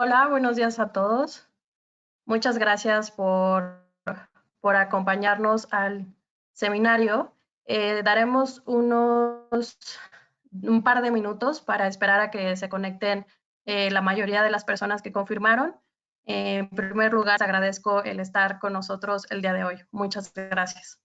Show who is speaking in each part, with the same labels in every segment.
Speaker 1: Hola, buenos días a todos. Muchas gracias por acompañarnos al seminario. Daremos un par de minutos para esperar a que se conecten la mayoría de las personas que confirmaron. En primer lugar, les agradezco el estar con nosotros el día de hoy. Muchas gracias.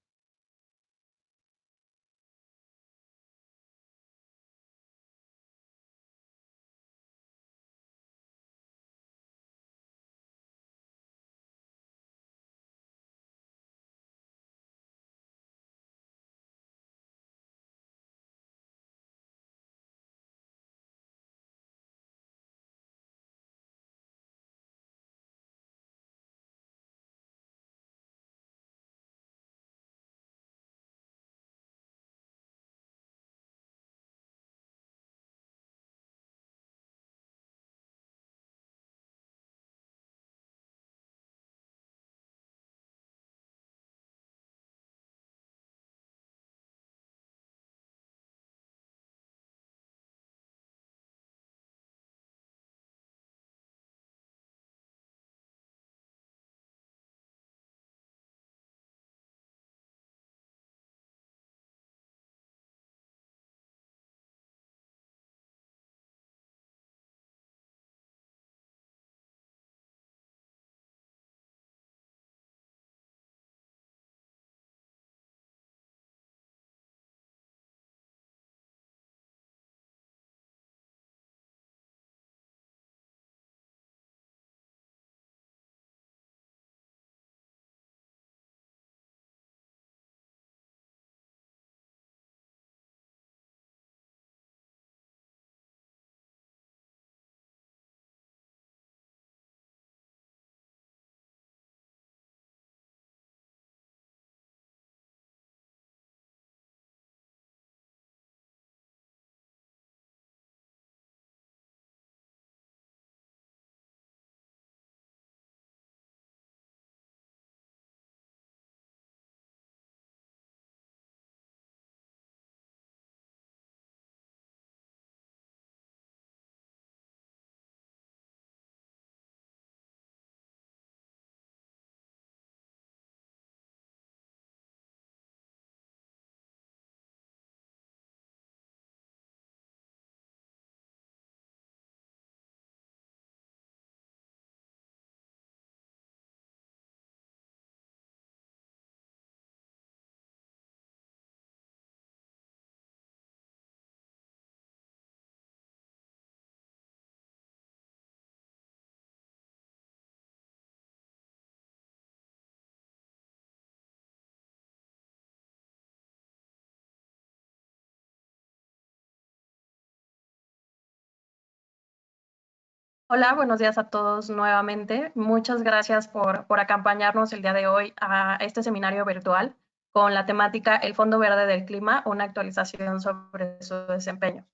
Speaker 1: Hola, buenos días a todos nuevamente. Muchas gracias por acompañarnos el día de hoy a este seminario virtual con la temática El Fondo Verde del Clima, una actualización sobre su desempeño.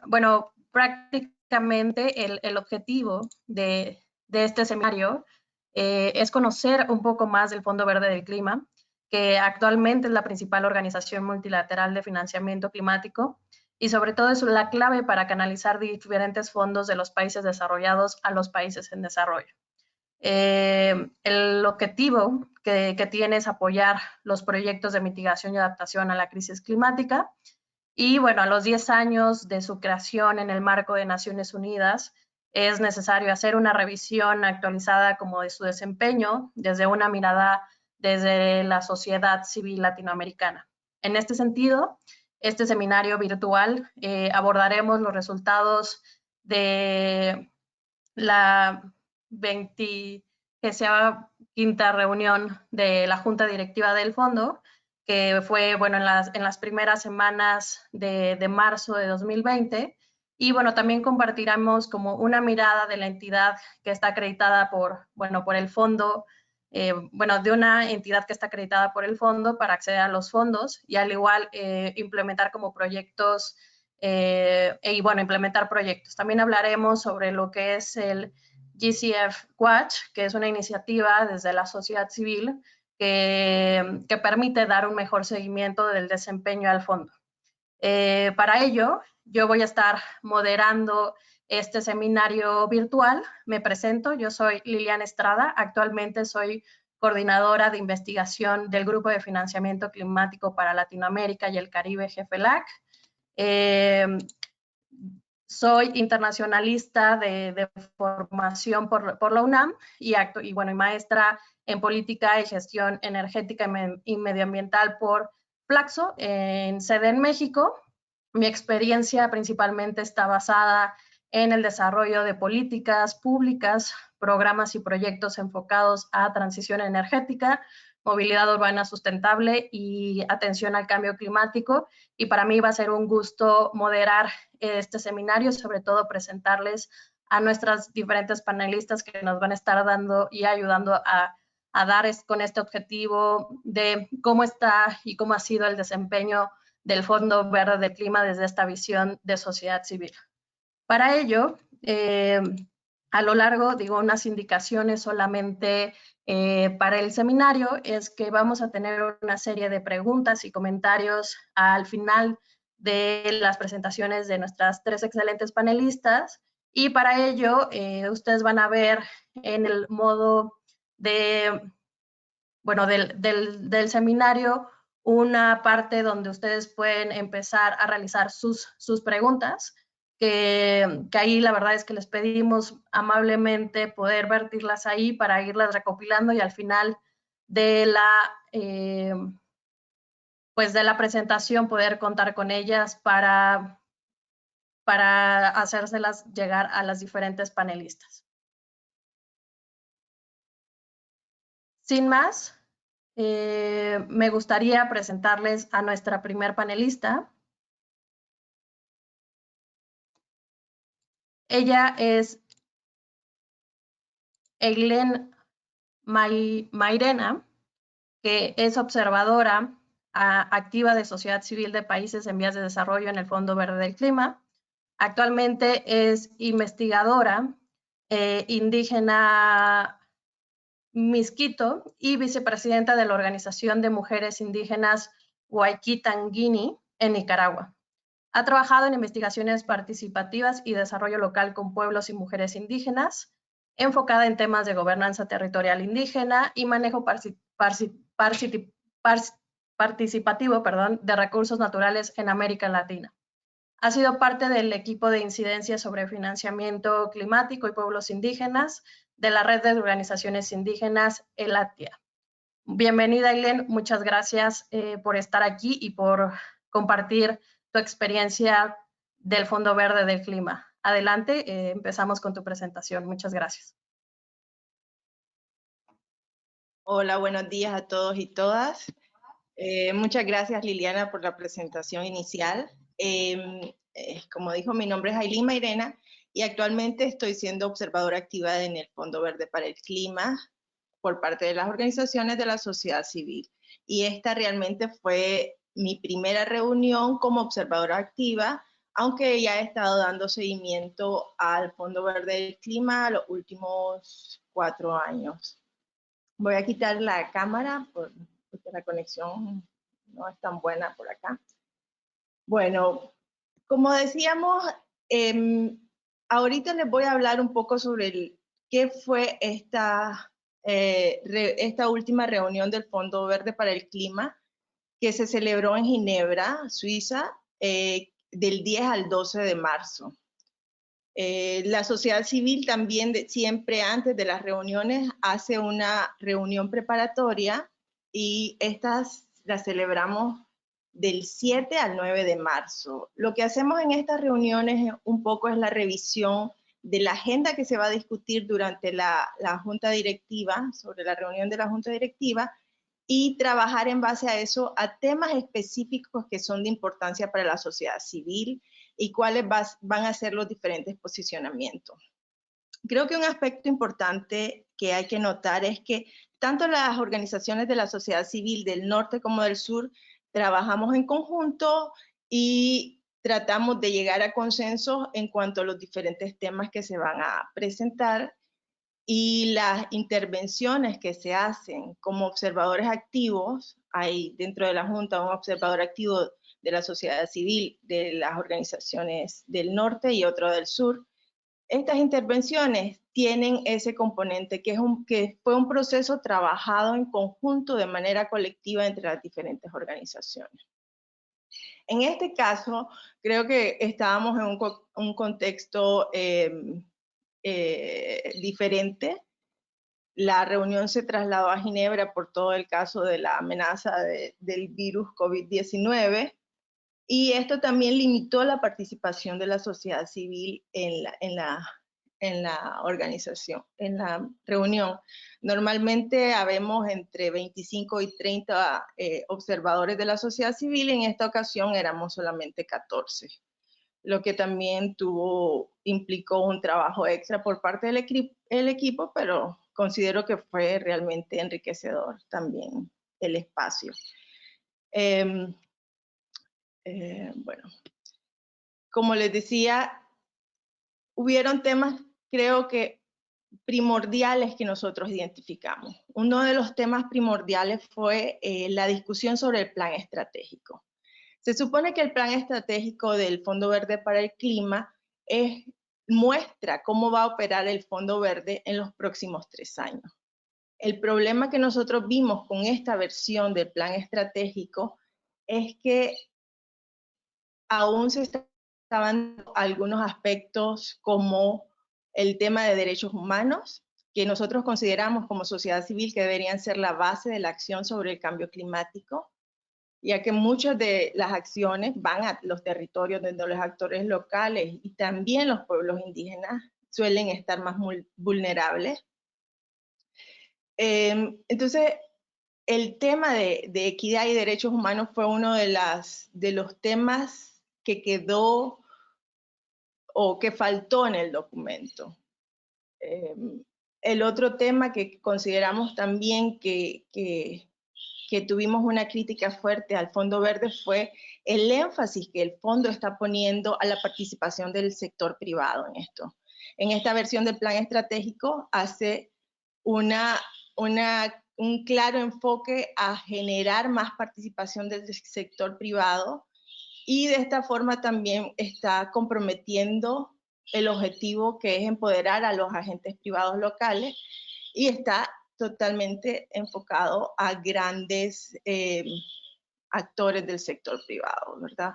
Speaker 1: Bueno, prácticamente el objetivo de este seminario es conocer un poco más del Fondo Verde del Clima, que actualmente es la principal organización multilateral de financiamiento climático y sobre todo es la clave para canalizar diferentes fondos de los países desarrollados a los países en desarrollo. El objetivo que tiene es apoyar los proyectos de mitigación y adaptación a la crisis climática y bueno, a los 10 años de su creación en el marco de Naciones Unidas, es necesario hacer una revisión actualizada como de su desempeño desde una mirada desde la sociedad civil latinoamericana. En este sentido, este seminario virtual abordaremos los resultados de la 25ª reunión de la Junta Directiva del Fondo, que fue bueno, en las primeras semanas de marzo de 2020. Y bueno, también compartiremos como una mirada de la entidad que está acreditada por el fondo, bueno, de una entidad que está acreditada por el fondo para acceder a los fondos y al igual implementar como proyectos y bueno, implementar proyectos. También hablaremos sobre lo que es el GCF Watch, que es una iniciativa desde la sociedad civil que permite dar un mejor seguimiento del desempeño al fondo. Para ello, yo voy a estar moderando este seminario virtual. Me presento, yo soy Liliana Estrada, actualmente soy coordinadora de investigación del Grupo de Financiamiento Climático para Latinoamérica y el Caribe, GFLAC. Soy internacionalista de formación por la UNAM y maestra en política y gestión energética y medioambiental por Flaxo, en sede en México. Mi experiencia principalmente está basada en el desarrollo de políticas públicas, programas y proyectos enfocados a transición energética, movilidad urbana sustentable y atención al cambio climático. Y para mí va a ser un gusto moderar este seminario, sobre todo presentarles a nuestras diferentes panelistas que nos van a estar dando y ayudando a dar con este objetivo de cómo está y cómo ha sido el desempeño del Fondo Verde del Clima desde esta visión de sociedad civil. Para ello, a lo largo, unas indicaciones solamente para el seminario es que vamos a tener una serie de preguntas y comentarios al final de las presentaciones de nuestras 3 excelentes panelistas, y para ello ustedes van a ver en el modo del seminario una parte donde ustedes pueden empezar a realizar sus preguntas, que ahí la verdad es que les pedimos amablemente poder vertirlas ahí para irlas recopilando y al final de la presentación poder contar con ellas para hacérselas llegar a las diferentes panelistas. Sin más, me gustaría presentarles a nuestra primer panelista. Ella es Eileen Mairena, que es observadora activa de sociedad civil de países en vías de desarrollo en el Fondo Verde del Clima. Actualmente es investigadora indígena Miskito y vicepresidenta de la Organización de Mujeres Indígenas Huayquitanguini en Nicaragua. Ha trabajado en investigaciones participativas y desarrollo local con pueblos y mujeres indígenas, enfocada en temas de gobernanza territorial indígena y manejo participativo de recursos naturales en América Latina. Ha sido parte del equipo de incidencia sobre financiamiento climático y pueblos indígenas de la Red de Organizaciones Indígenas, ELATIA. Bienvenida, Eileen. Muchas gracias por estar aquí y por compartir tu experiencia del Fondo Verde del Clima. Adelante, empezamos con tu presentación. Muchas gracias.
Speaker 2: Hola, buenos días a todos y todas. Muchas gracias, Liliana, por la presentación inicial. Como dijo, mi nombre es Eileen Mairena y actualmente estoy siendo observadora activa en el Fondo Verde para el Clima por parte de las organizaciones de la sociedad civil. Y esta realmente fue mi primera reunión como observadora activa, aunque ya he estado dando seguimiento al Fondo Verde del Clima los últimos 4 años. Voy a quitar la cámara porque la conexión no es tan buena por acá. Bueno, como decíamos, ahorita les voy a hablar un poco sobre qué fue esta última reunión del Fondo Verde para el Clima que se celebró en Ginebra, Suiza, del 10 al 12 de marzo. La sociedad civil también siempre antes de las reuniones hace una reunión preparatoria y estas las celebramos del 7 al 9 de marzo. Lo que hacemos en estas reuniones un poco es la revisión de la agenda que se va a discutir durante la junta directiva, sobre la reunión de la junta directiva, y trabajar en base a eso a temas específicos que son de importancia para la sociedad civil y cuáles van a ser los diferentes posicionamientos. Creo que un aspecto importante que hay que notar es que tanto las organizaciones de la sociedad civil del norte como del sur trabajamos en conjunto y tratamos de llegar a consensos en cuanto a los diferentes temas que se van a presentar, y las intervenciones que se hacen como observadores activos. Hay dentro de la Junta un observador activo de la sociedad civil, de las organizaciones del norte y otro del sur, Estas intervenciones tienen ese componente que fue un proceso trabajado en conjunto de manera colectiva entre las diferentes organizaciones. En este caso, creo que estábamos en un contexto diferente. La reunión se trasladó a Ginebra por todo el caso de la amenaza del virus COVID-19, y esto también limitó la participación de la sociedad civil en la organización, en la reunión. Normalmente habemos entre 25 y 30 observadores de la sociedad civil, en esta ocasión éramos solamente 14, lo que también implicó un trabajo extra por parte del equipo, pero considero que fue realmente enriquecedor también el espacio. Bueno, como les decía, hubieron temas, creo que primordiales que nosotros identificamos. Uno de los temas primordiales fue la discusión sobre el plan estratégico. Se supone que el plan estratégico del Fondo Verde para el Clima muestra cómo va a operar el Fondo Verde en los próximos 3 años. El problema que nosotros vimos con esta versión del plan estratégico es que aún se estaban dando algunos aspectos como el tema de derechos humanos, que nosotros consideramos como sociedad civil que deberían ser la base de la acción sobre el cambio climático, ya que muchas de las acciones van a los territorios donde los actores locales y también los pueblos indígenas suelen estar más vulnerables. Entonces, el tema de equidad y derechos humanos fue uno de los temas que quedó o que faltó en el documento. El otro tema que consideramos también que tuvimos una crítica fuerte al Fondo Verde fue el énfasis que el fondo está poniendo a la participación del sector privado en esto. En esta versión del plan estratégico hace un claro enfoque a generar más participación del sector privado, y de esta forma también está comprometiendo el objetivo que es empoderar a los agentes privados locales, y está totalmente enfocado a grandes actores del sector privado, ¿verdad?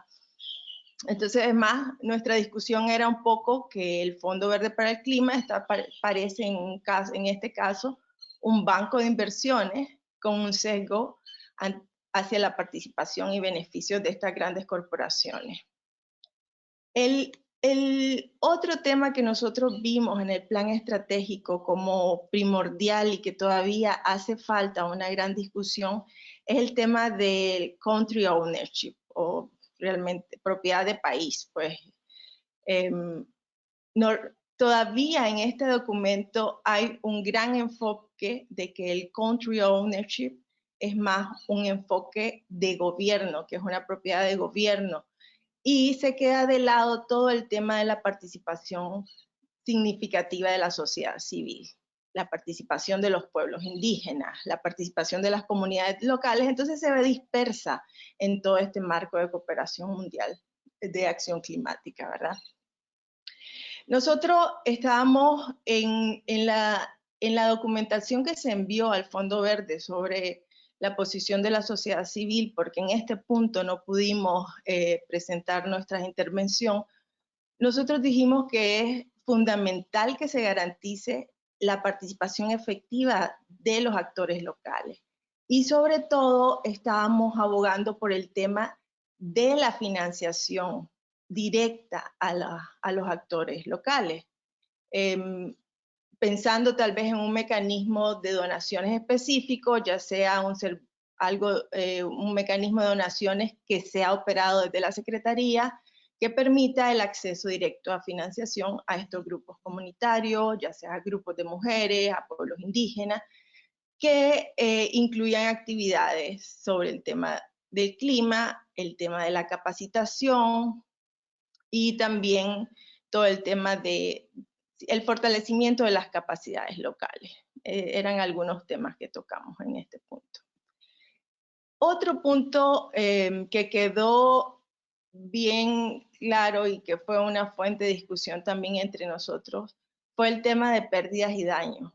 Speaker 2: Entonces, es más, nuestra discusión era un poco que el Fondo Verde para el Clima parece en este caso un banco de inversiones con un sesgo hacia la participación y beneficios de estas grandes corporaciones. El otro tema que nosotros vimos en el plan estratégico como primordial y que todavía hace falta una gran discusión es el tema del country ownership, o realmente propiedad de país. Pues todavía en este documento hay un gran enfoque de que el country ownership es más un enfoque de gobierno, que es una propiedad de gobierno, y se queda de lado todo el tema de la participación significativa de la sociedad civil, la participación de los pueblos indígenas, la participación de las comunidades locales. Entonces se ve dispersa en todo este marco de cooperación mundial de acción climática, ¿verdad? Nosotros estábamos en la documentación que se envió al Fondo Verde sobre la posición de la sociedad civil, porque en este punto no pudimos presentar nuestra intervención. Nosotros dijimos que es fundamental que se garantice la participación efectiva de los actores locales. Y sobre todo estábamos abogando por el tema de la financiación directa a los actores locales. Pensando tal vez en un mecanismo de donaciones específico, ya sea un mecanismo de donaciones que sea operado desde la Secretaría, que permita el acceso directo a financiación a estos grupos comunitarios, ya sea grupos de mujeres, a pueblos indígenas, que incluyan actividades sobre el tema del clima, el tema de la capacitación y también todo el tema de el fortalecimiento de las capacidades locales. Eran algunos temas que tocamos en este punto. Otro punto que quedó bien claro y que fue una fuente de discusión también entre nosotros fue el tema de pérdidas y daños.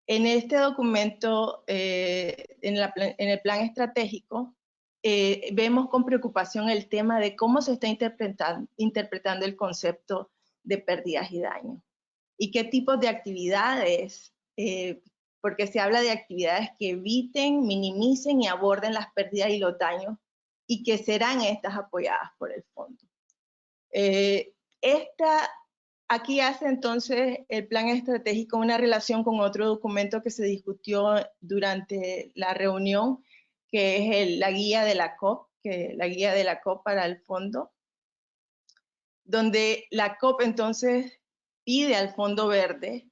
Speaker 2: En este documento, en el plan estratégico, vemos con preocupación el tema de cómo se está interpretando el concepto de pérdidas y daños y qué tipos de actividades, porque se habla de actividades que eviten, minimicen y aborden las pérdidas y los daños y que serán estas apoyadas por el fondo. Aquí hace entonces el plan estratégico una relación con otro documento que se discutió durante la reunión, que es la guía de la COP, para el fondo, donde la COP entonces pide al Fondo Verde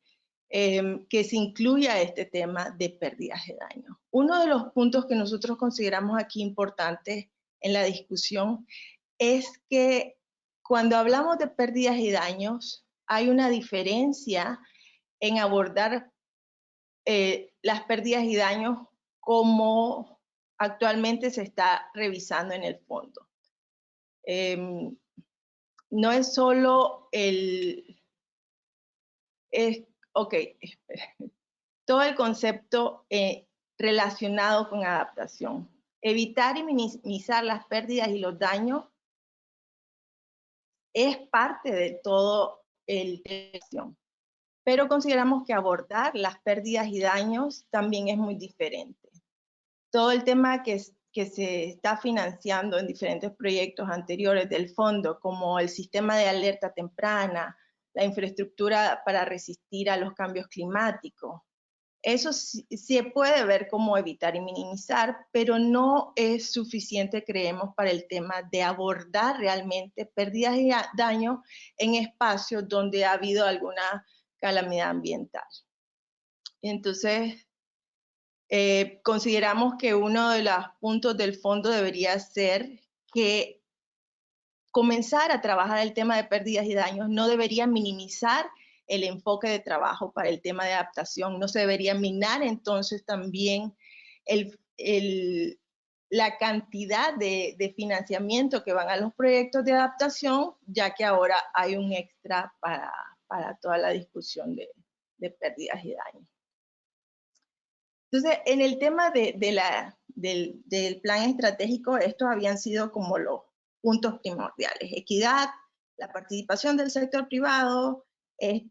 Speaker 2: que se incluya este tema de pérdidas y daños. Uno de los puntos que nosotros consideramos aquí importantes en la discusión es que cuando hablamos de pérdidas y daños, hay una diferencia en abordar las pérdidas y daños como actualmente se está revisando en el fondo. No es solo todo el concepto relacionado con adaptación. Evitar y minimizar las pérdidas y los daños es parte de todo el tema, pero consideramos que abordar las pérdidas y daños también es muy diferente. Todo el tema que se está financiando en diferentes proyectos anteriores del fondo, como el sistema de alerta temprana, la infraestructura para resistir a los cambios climáticos, eso se puede ver como evitar y minimizar, pero no es suficiente, creemos, para el tema de abordar realmente pérdidas y daños en espacios donde ha habido alguna calamidad ambiental. Entonces, consideramos que uno de los puntos del fondo debería ser que comenzar a trabajar el tema de pérdidas y daños no debería minimizar el enfoque de trabajo para el tema de adaptación, no se debería minar entonces también la cantidad de financiamiento que van a los proyectos de adaptación, ya que ahora hay un extra para toda la discusión de pérdidas y daños. Entonces, en el tema del plan estratégico, estos habían sido como los puntos primordiales: equidad, la participación del sector privado,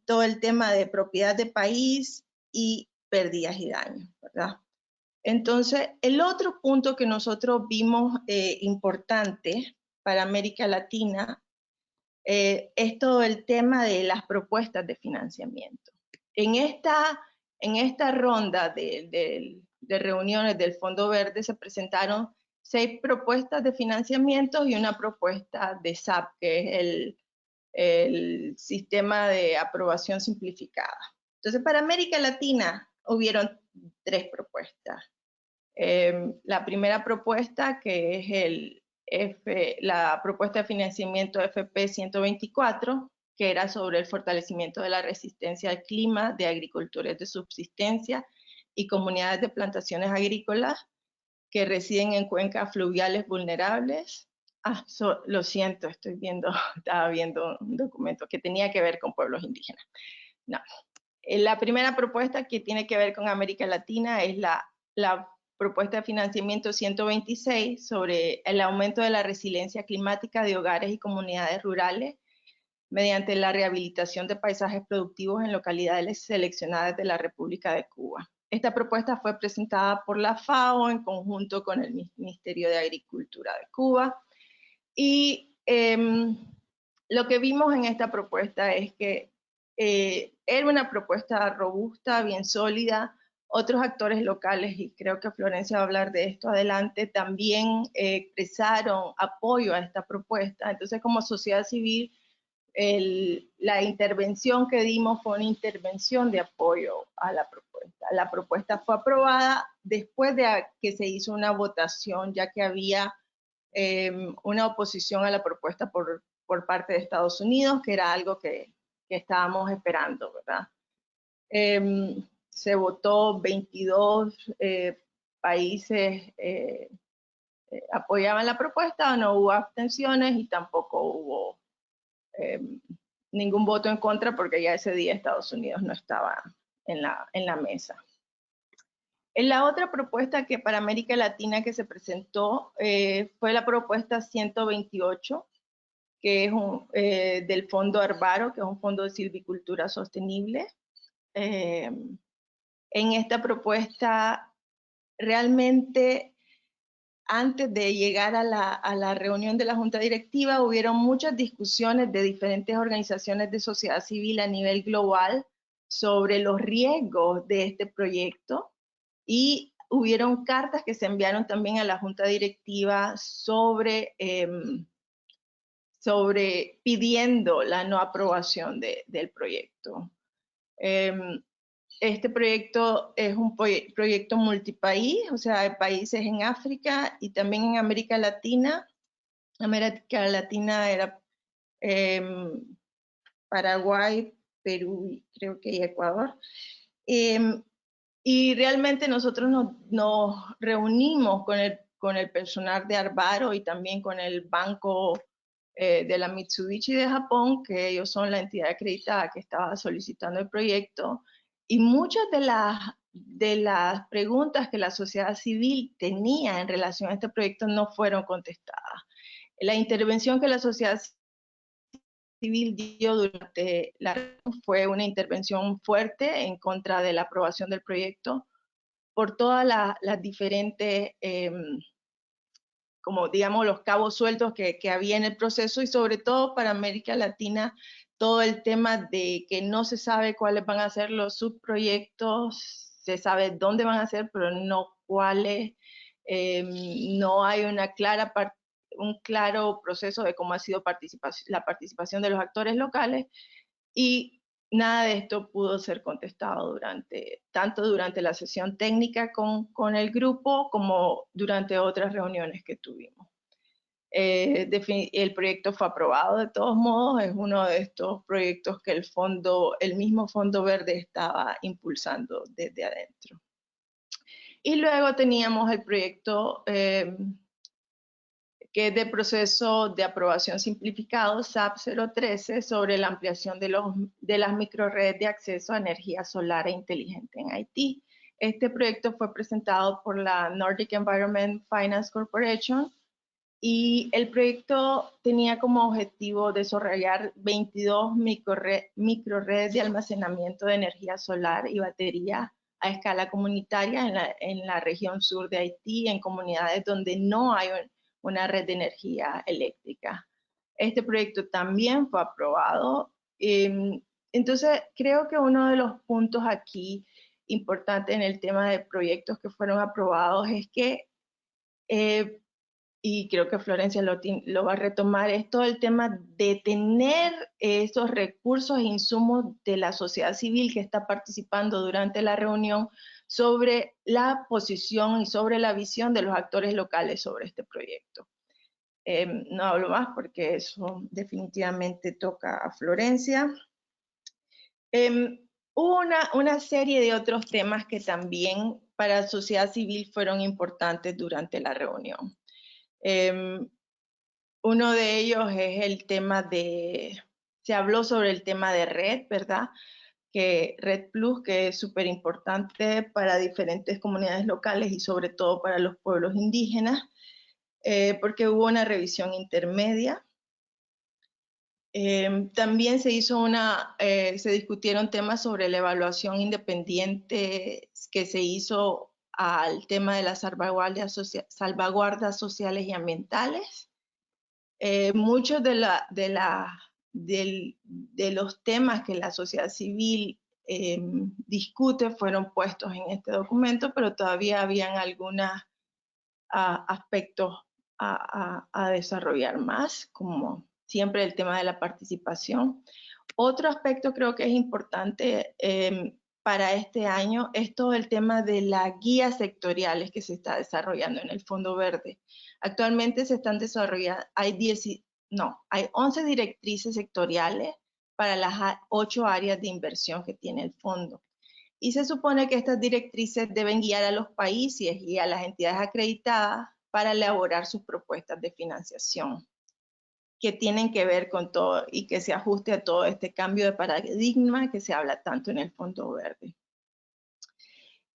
Speaker 2: todo el tema de propiedad de país y pérdidas y daños, ¿verdad? Entonces, el otro punto que nosotros vimos importante para América Latina es todo el tema de las propuestas de financiamiento. En esta ronda de reuniones del Fondo Verde se presentaron 6 propuestas de financiamiento y una propuesta de SAP, que es el sistema de aprobación simplificada. Entonces, para América Latina hubieron 3 propuestas. La primera propuesta, que es la propuesta de financiamiento FP 124, que era sobre el fortalecimiento de la resistencia al clima de agricultores de subsistencia y comunidades de plantaciones agrícolas que residen en cuencas fluviales vulnerables. Lo siento, estaba viendo un documento que tenía que ver con pueblos indígenas. No. La primera propuesta, que tiene que ver con América Latina, es la propuesta de financiamiento 126 sobre el aumento de la resiliencia climática de hogares y comunidades rurales mediante la rehabilitación de paisajes productivos en localidades seleccionadas de la República de Cuba. Esta propuesta fue presentada por la FAO en conjunto con el Ministerio de Agricultura de Cuba. Y lo que vimos en esta propuesta es que era una propuesta robusta, bien sólida. Otros actores locales, y creo que Florencia va a hablar de esto adelante, también expresaron apoyo a esta propuesta. Entonces, como sociedad civil, la intervención que dimos fue una intervención de apoyo a la propuesta. La propuesta fue aprobada después de que se hizo una votación, ya que había una oposición a la propuesta por parte de Estados Unidos, que era algo que estábamos esperando, ¿verdad? Se votó 22 países apoyaban la propuesta, no hubo abstenciones y tampoco hubo ningún voto en contra porque ya ese día Estados Unidos no estaba en la mesa. En la otra propuesta que para América Latina que se presentó fue la propuesta 128, que es del Fondo Arbaro, que es un fondo de silvicultura sostenible. En esta propuesta, realmente, antes de llegar a la reunión de la Junta Directiva, hubieron muchas discusiones de diferentes organizaciones de sociedad civil a nivel global sobre los riesgos de este proyecto, y hubieron cartas que se enviaron también a la Junta Directiva sobre pidiendo la no aprobación del proyecto. Este proyecto es un proyecto multipaís, o sea, hay países en África y también en América Latina. América Latina era Paraguay, Perú, creo que y Ecuador. Y realmente nosotros nos reunimos con el personal de Arbaro y también con el banco de la Mitsubishi de Japón, que ellos son la entidad acreditada que estaba solicitando el proyecto, y muchas de las preguntas que la sociedad civil tenía en relación a este proyecto no fueron contestadas. La intervención que la sociedad civil dio durante la reunión fue una intervención fuerte en contra de la aprobación del proyecto por todas las diferentes como digamos los cabos sueltos que había en el proceso, y sobre todo para América Latina todo el tema de que no se sabe cuáles van a ser los subproyectos, se sabe dónde van a ser, pero no cuáles, no hay un claro proceso de cómo ha sido la participación de los actores locales, y nada de esto pudo ser contestado tanto durante la sesión técnica con el grupo como durante otras reuniones que tuvimos. El proyecto fue aprobado de todos modos, es uno de estos proyectos que el mismo Fondo Verde estaba impulsando desde adentro. Y luego teníamos el proyecto que es de proceso de aprobación simplificado, SAP 013, sobre la ampliación de las microredes de acceso a energía solar e inteligente en Haití. Este proyecto fue presentado por la Nordic Environment Finance Corporation, y el proyecto tenía como objetivo desarrollar 22 microredes de almacenamiento de energía solar y batería a escala comunitaria en la región sur de Haití, en comunidades donde no hay una red de energía eléctrica. Este proyecto también fue aprobado. Entonces, creo que uno de los puntos aquí importantes en el tema de proyectos que fueron aprobados es que, y creo que Florencia lo va a retomar, es todo el tema de tener esos recursos e insumos de la sociedad civil que está participando durante la reunión sobre la posición y sobre la visión de los actores locales sobre este proyecto. No hablo más porque eso definitivamente toca a Florencia. Hubo una serie de otros temas que también para la sociedad civil fueron importantes durante la reunión. Uno de ellos es el tema se habló sobre el tema de red, ¿verdad? Que Red Plus, que es súper importante para diferentes comunidades locales y sobre todo para los pueblos indígenas, porque hubo una revisión intermedia. También se discutieron temas sobre la evaluación independiente que se hizo al tema de las salvaguardas sociales y ambientales. Muchos de los temas que la sociedad civil discute fueron puestos en este documento, pero todavía habían algunos aspectos a desarrollar más, como siempre el tema de la participación. Otro aspecto creo que es importante para este año es todo el tema de las guías sectoriales que se está desarrollando en el Fondo Verde. Actualmente se están desarrollando, hay 11 directrices sectoriales para las 8 áreas de inversión que tiene el fondo. Y se supone que estas directrices deben guiar a los países y a las entidades acreditadas para elaborar sus propuestas de financiación, que tienen que ver con todo y que se ajuste a todo este cambio de paradigma que se habla tanto en el Fondo Verde.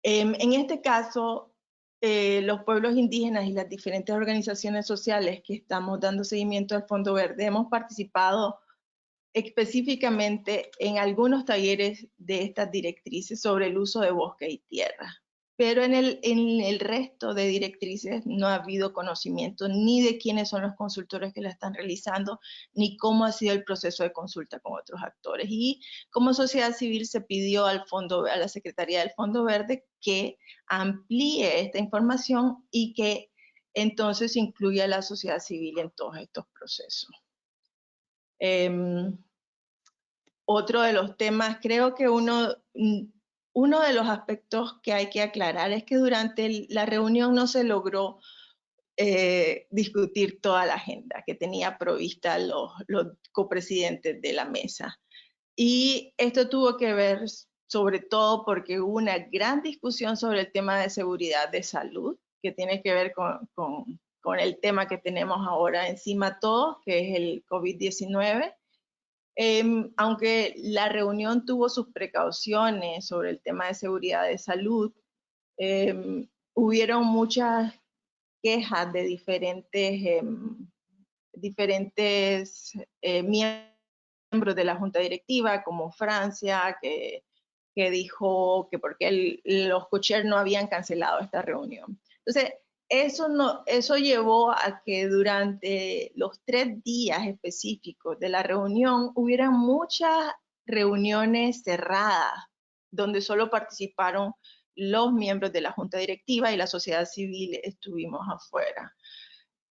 Speaker 2: En este caso, los pueblos indígenas y las diferentes organizaciones sociales que estamos dando seguimiento al Fondo Verde hemos participado específicamente en algunos talleres de estas directrices sobre el uso de bosque y tierra. Pero en el resto de directrices no ha habido conocimiento ni de quiénes son los consultores que la están realizando, ni cómo ha sido el proceso de consulta con otros actores. Y como sociedad civil se pidió a la Secretaría del Fondo Verde que amplíe esta información y que entonces incluya a la sociedad civil en todos estos procesos. Otro de los temas, creo que uno de los aspectos que hay que aclarar es que durante la reunión no se logró discutir toda la agenda que tenía provista los copresidentes de la mesa. Y esto tuvo que ver sobre todo porque hubo una gran discusión sobre el tema de seguridad de salud, que tiene que ver con el tema que tenemos ahora encima todos, que es el COVID-19. Aunque la reunión tuvo sus precauciones sobre el tema de seguridad de salud, hubieron muchas quejas de diferentes miembros de la junta directiva, como Francia, que dijo que porque los cocher no habían cancelado esta reunión. Entonces, eso llevó a que durante los 3 días específicos de la reunión hubieran muchas reuniones cerradas, donde solo participaron los miembros de la junta directiva y la sociedad civil estuvimos afuera.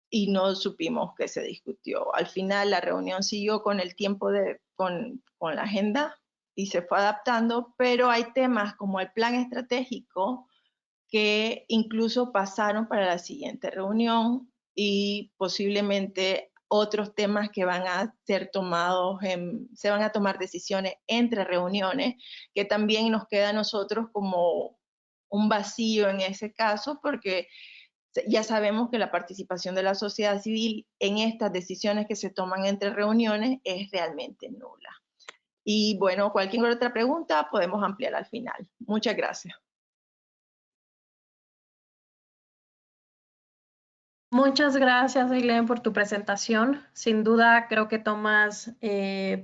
Speaker 2: Y no supimos qué se discutió. Al final la reunión siguió con el tiempo, con la agenda y se fue adaptando, pero hay temas como el plan estratégico que incluso pasaron para la siguiente reunión y posiblemente otros temas que van a ser tomados, se van a tomar decisiones entre reuniones, que también nos queda a nosotros como un vacío en ese caso, porque ya sabemos que la participación de la sociedad civil en estas decisiones que se toman entre reuniones es realmente nula. Y bueno, cualquier otra pregunta podemos ampliar al final. Muchas gracias.
Speaker 1: Muchas gracias, Ailén, por tu presentación. Sin duda, creo que tomas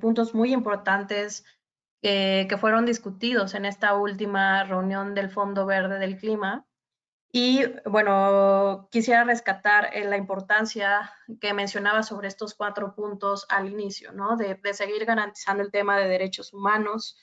Speaker 1: puntos muy importantes que fueron discutidos en esta última reunión del Fondo Verde del Clima. Y bueno, quisiera rescatar la importancia que mencionaba sobre estos 4 puntos al inicio, ¿no? De seguir garantizando el tema de derechos humanos,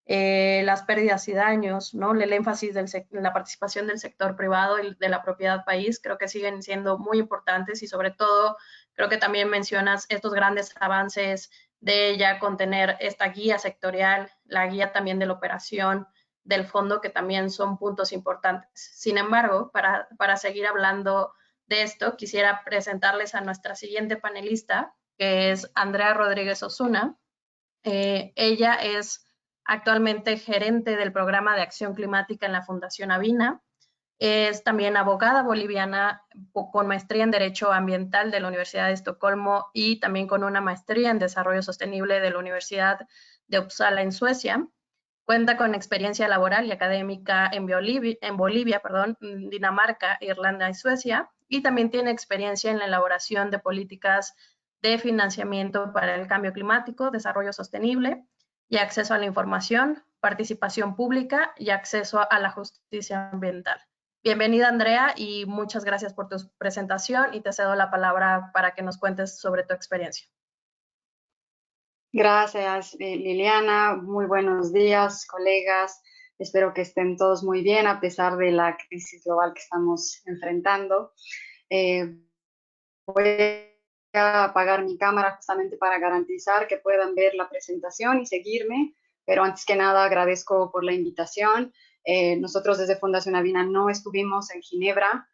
Speaker 1: las pérdidas y daños, ¿no? El énfasis de la participación del sector privado y de la propiedad país, creo que siguen siendo muy importantes y sobre todo creo que también mencionas estos grandes avances de ya contener esta guía sectorial, la guía también de la operación del fondo, que también son puntos importantes. Sin embargo, para seguir hablando de esto, quisiera presentarles a nuestra siguiente panelista, que es Andrea Rodríguez Osuna. Ella es actualmente gerente del programa de acción climática en la Fundación Avina. Es también abogada boliviana con maestría en Derecho Ambiental de la Universidad de Estocolmo y también con una maestría en Desarrollo Sostenible de la Universidad de Uppsala en Suecia. Cuenta con experiencia laboral y académica en Bolivia, Dinamarca, Irlanda y Suecia, y también tiene experiencia en la elaboración de políticas de financiamiento para el cambio climático, desarrollo sostenible y acceso a la información, participación pública y acceso a la justicia ambiental. Bienvenida, Andrea, y muchas gracias por tu presentación y te cedo la palabra para que nos cuentes sobre tu experiencia.
Speaker 3: Gracias, Liliana. Muy buenos días, colegas. Espero que estén todos muy bien a pesar de la crisis global que estamos enfrentando. Voy a apagar mi cámara justamente para garantizar que puedan ver la presentación y seguirme, pero antes que nada agradezco por la invitación. Nosotros desde Fundación Avina no estuvimos en Ginebra.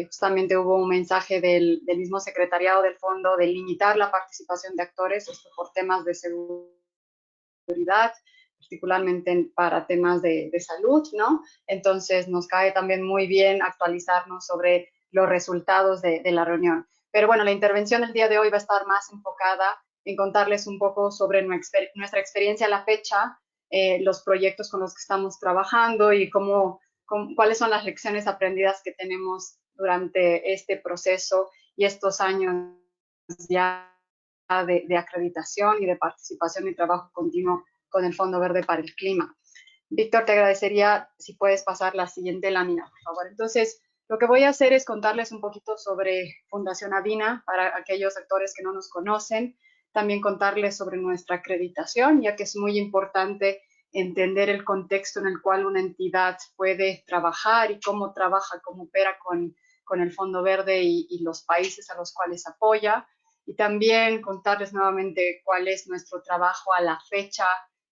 Speaker 3: Justamente hubo un mensaje del mismo secretariado del fondo de limitar la participación de actores por temas de seguridad, particularmente para temas de salud, ¿no? Entonces nos cae también muy bien actualizarnos sobre los resultados de la reunión. Pero bueno, la intervención del día de hoy va a estar más enfocada en contarles un poco sobre nuestra experiencia a la fecha, los proyectos con los que estamos trabajando y cuáles son las lecciones aprendidas que tenemos durante este proceso y estos años ya de acreditación y de participación y trabajo continuo con el Fondo Verde para el Clima. Víctor, te agradecería si puedes pasar la siguiente lámina, por favor. Entonces, lo que voy a hacer es contarles un poquito sobre Fundación Avina para aquellos actores que no nos conocen, también contarles sobre nuestra acreditación, ya que es muy importante entender el contexto en el cual una entidad puede trabajar y cómo trabaja, cómo opera con el Fondo Verde y los países a los cuales apoya. Y también contarles nuevamente cuál es nuestro trabajo a la fecha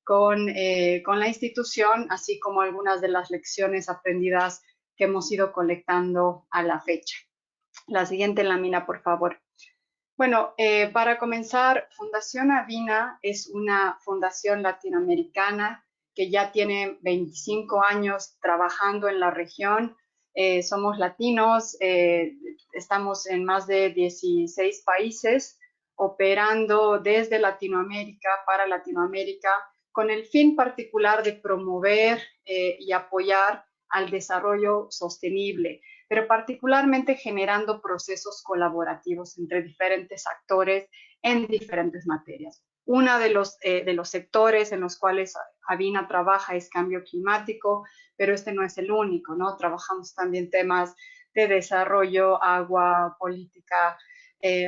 Speaker 3: con la institución, así como algunas de las lecciones aprendidas que hemos ido colectando a la fecha. La siguiente lámina, por favor. Bueno, para comenzar, Fundación Avina es una fundación latinoamericana que ya tiene 25 años trabajando en la región. Somos latinos, estamos en más de 16 países, operando desde Latinoamérica para Latinoamérica, con el fin particular de promover y apoyar al desarrollo sostenible, pero particularmente generando procesos colaborativos entre diferentes actores en diferentes materias. Uno de los sectores en los cuales Avina trabaja es cambio climático, pero este no es el único, ¿no? Trabajamos también temas de desarrollo, agua, política,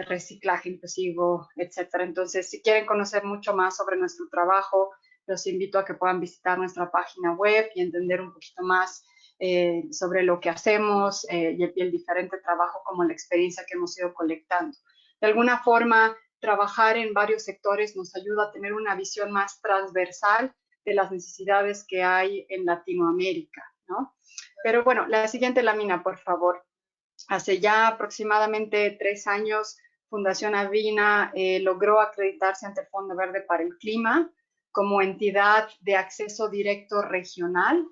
Speaker 3: reciclaje inclusivo, etcétera. Entonces, si quieren conocer mucho más sobre nuestro trabajo, los invito a que puedan visitar nuestra página web y entender un poquito más sobre lo que hacemos y el diferente trabajo como la experiencia que hemos ido colectando. De alguna forma, trabajar en varios sectores nos ayuda a tener una visión más transversal de las necesidades que hay en Latinoamérica, ¿no? Pero bueno, la siguiente lámina, por favor. Hace ya aproximadamente 3 años, Fundación Avina logró acreditarse ante el Fondo Verde para el Clima como entidad de acceso directo regional.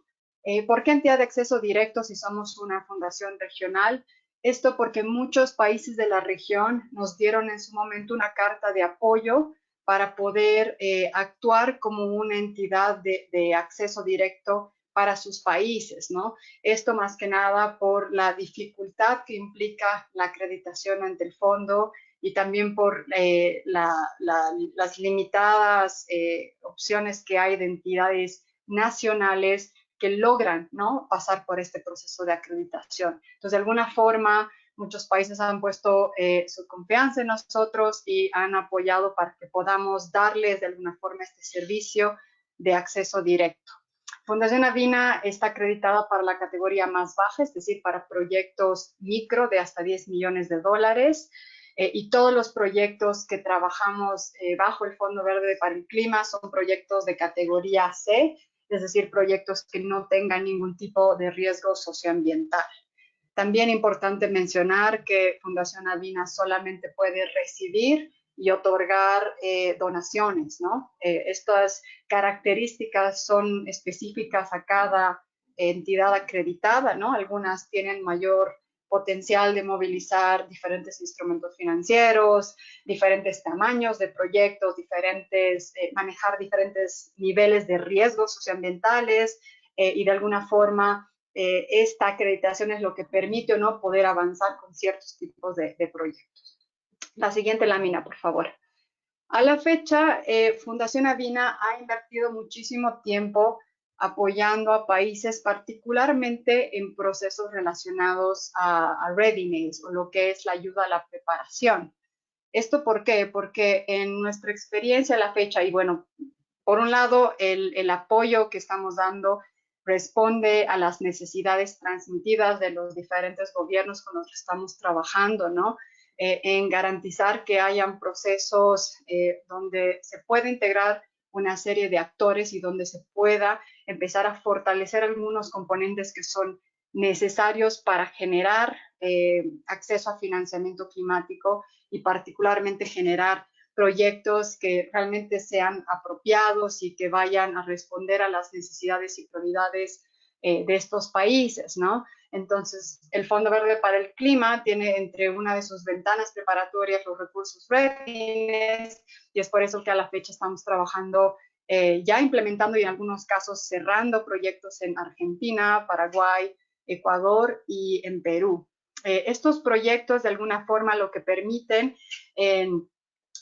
Speaker 3: ¿Por qué entidad de acceso directo si somos una fundación regional? Esto porque muchos países de la región nos dieron en su momento una carta de apoyo para poder actuar como una entidad de acceso directo para sus países, ¿no? Esto más que nada por la dificultad que implica la acreditación ante el fondo y también por las limitadas opciones que hay de entidades nacionales que logran, ¿no?, pasar por este proceso de acreditación. Entonces, de alguna forma, muchos países han puesto su confianza en nosotros y han apoyado para que podamos darles de alguna forma este servicio de acceso directo. Fundación Avina está acreditada para la categoría más baja, es decir, para proyectos micro de hasta $10 millones, y todos los proyectos que trabajamos bajo el Fondo Verde para el Clima son proyectos de categoría C, es decir, proyectos que no tengan ningún tipo de riesgo socioambiental. También es importante mencionar que Fundación Avina solamente puede recibir y otorgar donaciones, ¿no? Estas características son específicas a cada entidad acreditada, ¿no? Algunas tienen mayor potencial de movilizar diferentes instrumentos financieros, diferentes tamaños de proyectos, manejar diferentes niveles de riesgos socioambientales y de alguna forma esta acreditación es lo que permite o no poder avanzar con ciertos tipos de proyectos. La siguiente lámina, por favor. A la fecha, Fundación Avina ha invertido muchísimo tiempo apoyando a países, particularmente en procesos relacionados a readiness, o lo que es la ayuda a la preparación. ¿Esto por qué? Porque en nuestra experiencia a la fecha, y bueno, por un lado, el apoyo que estamos dando responde a las necesidades transmitidas de los diferentes gobiernos con los que estamos trabajando, ¿no? En garantizar que hayan procesos donde se pueda integrar una serie de actores y donde se pueda empezar a fortalecer algunos componentes que son necesarios para generar acceso a financiamiento climático y particularmente generar proyectos que realmente sean apropiados y que vayan a responder a las necesidades y prioridades de estos países, ¿no? Entonces, el Fondo Verde para el Clima tiene entre una de sus ventanas preparatorias los recursos readiness, y es por eso que a la fecha estamos trabajando, ya implementando y en algunos casos cerrando proyectos en Argentina, Paraguay, Ecuador y en Perú. Estos proyectos de alguna forma lo que permiten,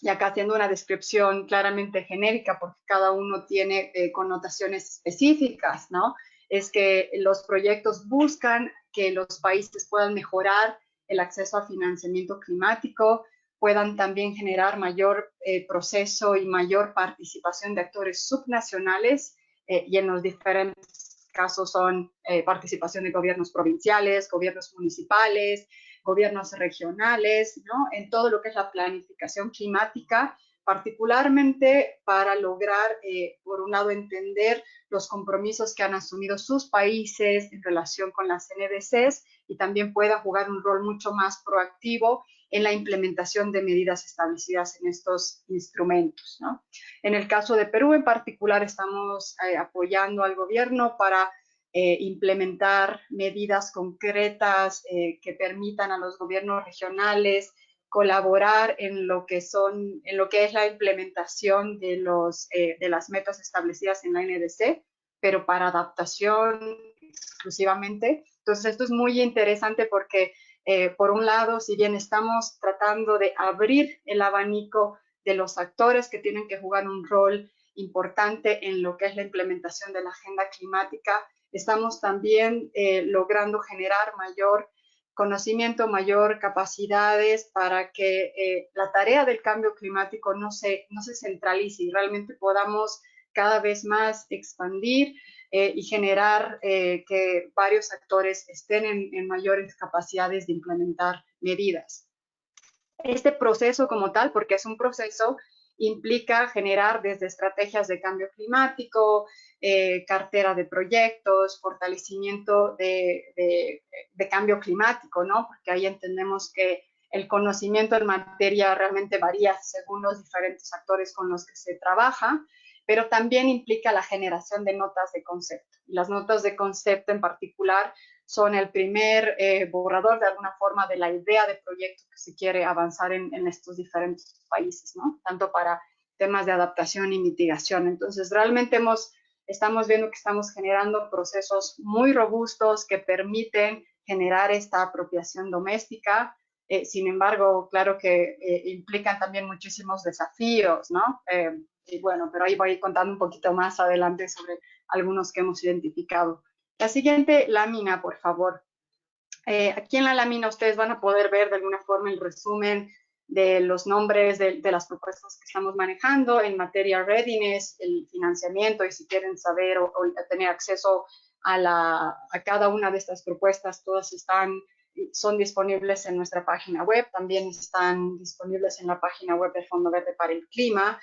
Speaker 3: y acá haciendo una descripción claramente genérica porque cada uno tiene connotaciones específicas, ¿no? Es que los proyectos buscan que los países puedan mejorar el acceso a financiamiento climático, puedan también generar mayor proceso y mayor participación de actores subnacionales, y en los diferentes casos son participación de gobiernos provinciales, gobiernos municipales, gobiernos regionales, ¿no? En todo lo que es la planificación climática, particularmente para lograr, por un lado, entender los compromisos que han asumido sus países en relación con las NDCs y también pueda jugar un rol mucho más proactivo en la implementación de medidas establecidas en estos instrumentos, ¿no? En el caso de Perú en particular, estamos apoyando al gobierno para implementar medidas concretas que permitan a los gobiernos regionales colaborar en lo que es la implementación de las metas establecidas en la NDC, pero para adaptación exclusivamente. Entonces, esto es muy interesante porque, por un lado, si bien estamos tratando de abrir el abanico de los actores que tienen que jugar un rol importante en lo que es la implementación de la agenda climática, estamos también logrando generar mayor conocimiento, mayor capacidades para que la tarea del cambio climático no se centralice y realmente podamos cada vez más expandir y generar que varios actores estén en mayores capacidades de implementar medidas. Este proceso como tal, porque es un proceso, implica generar desde estrategias de cambio climático, cartera de proyectos, fortalecimiento de cambio climático, ¿no? Porque ahí entendemos que el conocimiento en materia realmente varía según los diferentes actores con los que se trabaja, pero también implica la generación de notas de concepto. Las notas de concepto en particular son el primer borrador de alguna forma de la idea de proyecto que se quiere avanzar en estos diferentes países, ¿no? Tanto para temas de adaptación y mitigación. Entonces, realmente estamos viendo que estamos generando procesos muy robustos que permiten generar esta apropiación doméstica. Sin embargo, claro que implican también muchísimos desafíos, ¿no? Y bueno, pero ahí voy contando un poquito más adelante sobre algunos que hemos identificado. La siguiente lámina, por favor. Aquí en la lámina ustedes van a poder ver de alguna forma el resumen de los nombres de las propuestas que estamos manejando en materia readiness, el financiamiento, y si quieren saber o tener acceso a cada una de estas propuestas, todas son disponibles en nuestra página web, también están disponibles en la página web del Fondo Verde para el Clima.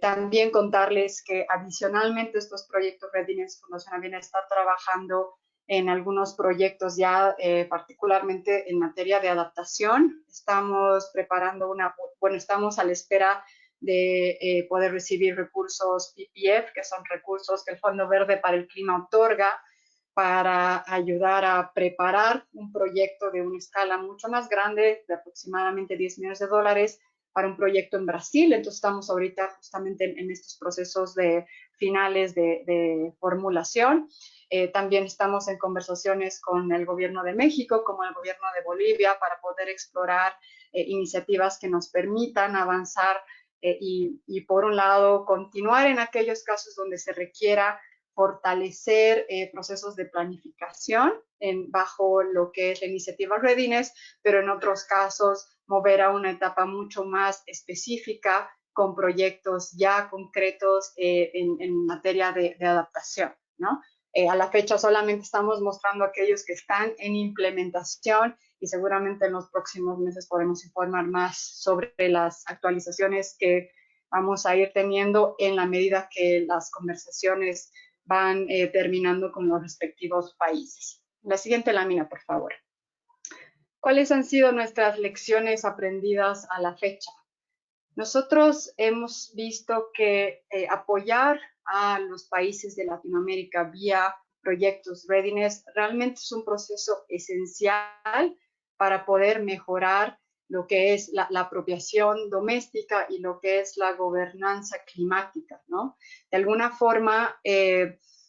Speaker 3: También contarles que adicionalmente estos proyectos Readiness Fundación Avina está trabajando en algunos proyectos ya particularmente en materia de adaptación. Estamos preparando estamos a la espera de poder recibir recursos PPF, que son recursos que el Fondo Verde para el Clima otorga para ayudar a preparar un proyecto de una escala mucho más grande, de aproximadamente 10 millones de dólares, para un proyecto en Brasil. Entonces estamos ahorita justamente en estos procesos finales de formulación. También estamos en conversaciones con el gobierno de México, como el gobierno de Bolivia, para poder explorar iniciativas que nos permitan avanzar y por un lado, continuar en aquellos casos donde se requiera fortalecer procesos de planificación bajo lo que es la iniciativa Readiness, pero en otros casos mover a una etapa mucho más específica con proyectos ya concretos en materia de adaptación, ¿no? A la fecha solamente estamos mostrando aquellos que están en implementación y seguramente en los próximos meses podremos informar más sobre las actualizaciones que vamos a ir teniendo en la medida que las conversaciones van terminando con los respectivos países. La siguiente lámina, por favor. ¿Cuáles han sido nuestras lecciones aprendidas a la fecha? Nosotros hemos visto que apoyar a los países de Latinoamérica vía proyectos. Readiness realmente es un proceso esencial para poder mejorar lo que es la apropiación doméstica y lo que es la gobernanza climática, ¿no? De alguna forma,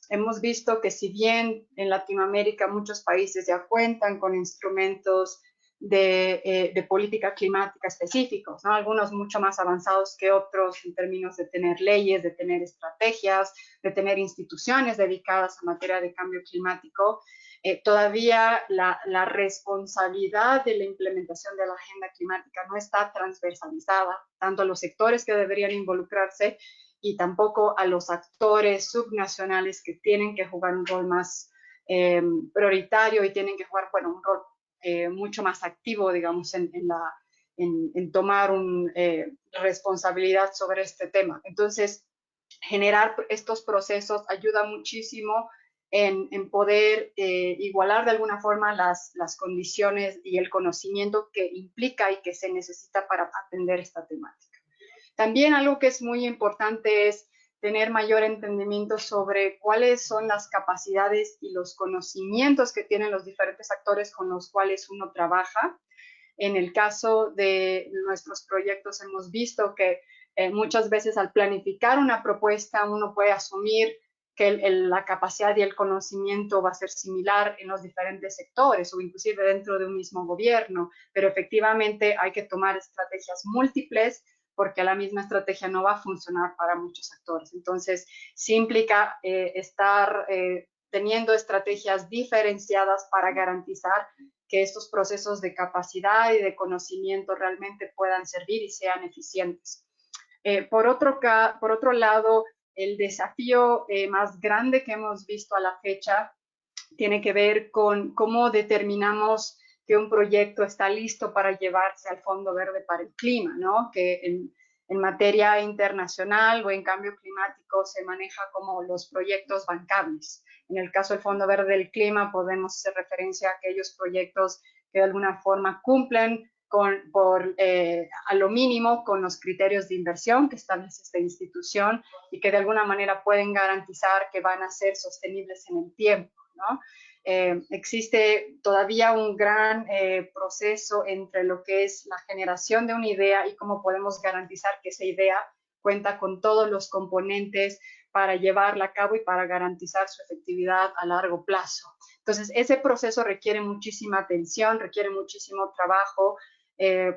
Speaker 3: hemos visto que si bien en Latinoamérica muchos países ya cuentan con instrumentos de política climática específicos, ¿no? Algunos mucho más avanzados que otros en términos de tener leyes, de tener estrategias, de tener instituciones dedicadas a materia de cambio climático. Todavía la responsabilidad de la implementación de la agenda climática no está transversalizada, tanto a los sectores que deberían involucrarse y tampoco a los actores subnacionales que tienen que jugar un rol más prioritario y tienen que jugar, bueno, un rol mucho más activo, digamos, en tomar una responsabilidad sobre este tema. Entonces, generar estos procesos ayuda muchísimo en poder igualar de alguna forma las condiciones y el conocimiento que implica y que se necesita para atender esta temática. También algo que es muy importante es tener mayor entendimiento sobre cuáles son las capacidades y los conocimientos que tienen los diferentes actores con los cuales uno trabaja. En el caso de nuestros proyectos hemos visto que muchas veces al planificar una propuesta uno puede asumir que la capacidad y el conocimiento va a ser similar en los diferentes sectores o inclusive dentro de un mismo gobierno, pero efectivamente hay que tomar estrategias múltiples porque la misma estrategia no va a funcionar para muchos actores. Entonces, sí implica estar teniendo estrategias diferenciadas para garantizar que estos procesos de capacidad y de conocimiento realmente puedan servir y sean eficientes. Por otro lado, el desafío más grande que hemos visto a la fecha tiene que ver con cómo determinamos que un proyecto está listo para llevarse al Fondo Verde para el Clima, ¿no? Que en materia internacional o en cambio climático se maneja como los proyectos bancables. En el caso del Fondo Verde del Clima podemos hacer referencia a aquellos proyectos que de alguna forma cumplen a lo mínimo con los criterios de inversión que establece esta institución y que de alguna manera pueden garantizar que van a ser sostenibles en el tiempo, ¿no? Existe todavía un gran proceso entre lo que es la generación de una idea y cómo podemos garantizar que esa idea cuenta con todos los componentes para llevarla a cabo y para garantizar su efectividad a largo plazo. Entonces, ese proceso requiere muchísima atención, requiere muchísimo trabajo,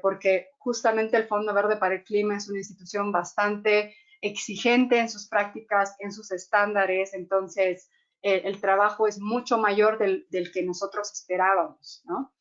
Speaker 3: porque justamente el Fondo Verde para el Clima es una institución bastante exigente en sus prácticas, en sus estándares, entonces el trabajo es mucho mayor del que nosotros esperábamos, ¿no?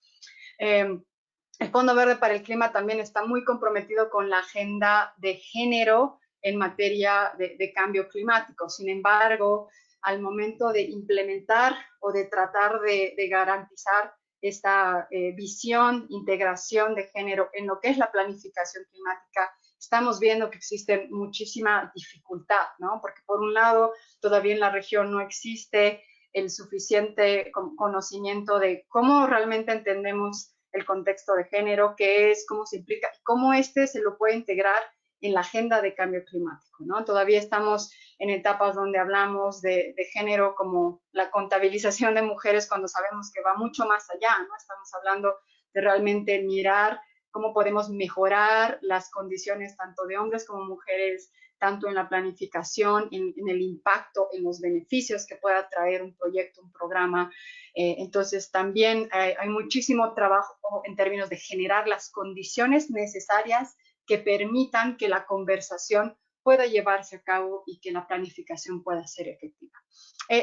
Speaker 3: El Fondo Verde para el Clima también está muy comprometido con la agenda de género en materia de cambio climático. Sin embargo, al momento de implementar o de tratar de garantizar esta visión, integración de género en lo que es la planificación climática, estamos viendo que existe muchísima dificultad, ¿no? Porque por un lado, todavía en la región no existe el suficiente conocimiento de cómo realmente entendemos el contexto de género, qué es, cómo se implica, cómo se lo puede integrar en la agenda de cambio climático, ¿no? Todavía estamos en etapas donde hablamos de género como la contabilización de mujeres cuando sabemos que va mucho más allá, ¿no? Estamos hablando de realmente mirar cómo podemos mejorar las condiciones tanto de hombres como mujeres, tanto en la planificación, en el impacto, en los beneficios que pueda traer un proyecto, un programa. Entonces, también hay muchísimo trabajo en términos de generar las condiciones necesarias que permitan que la conversación pueda llevarse a cabo y que la planificación pueda ser efectiva.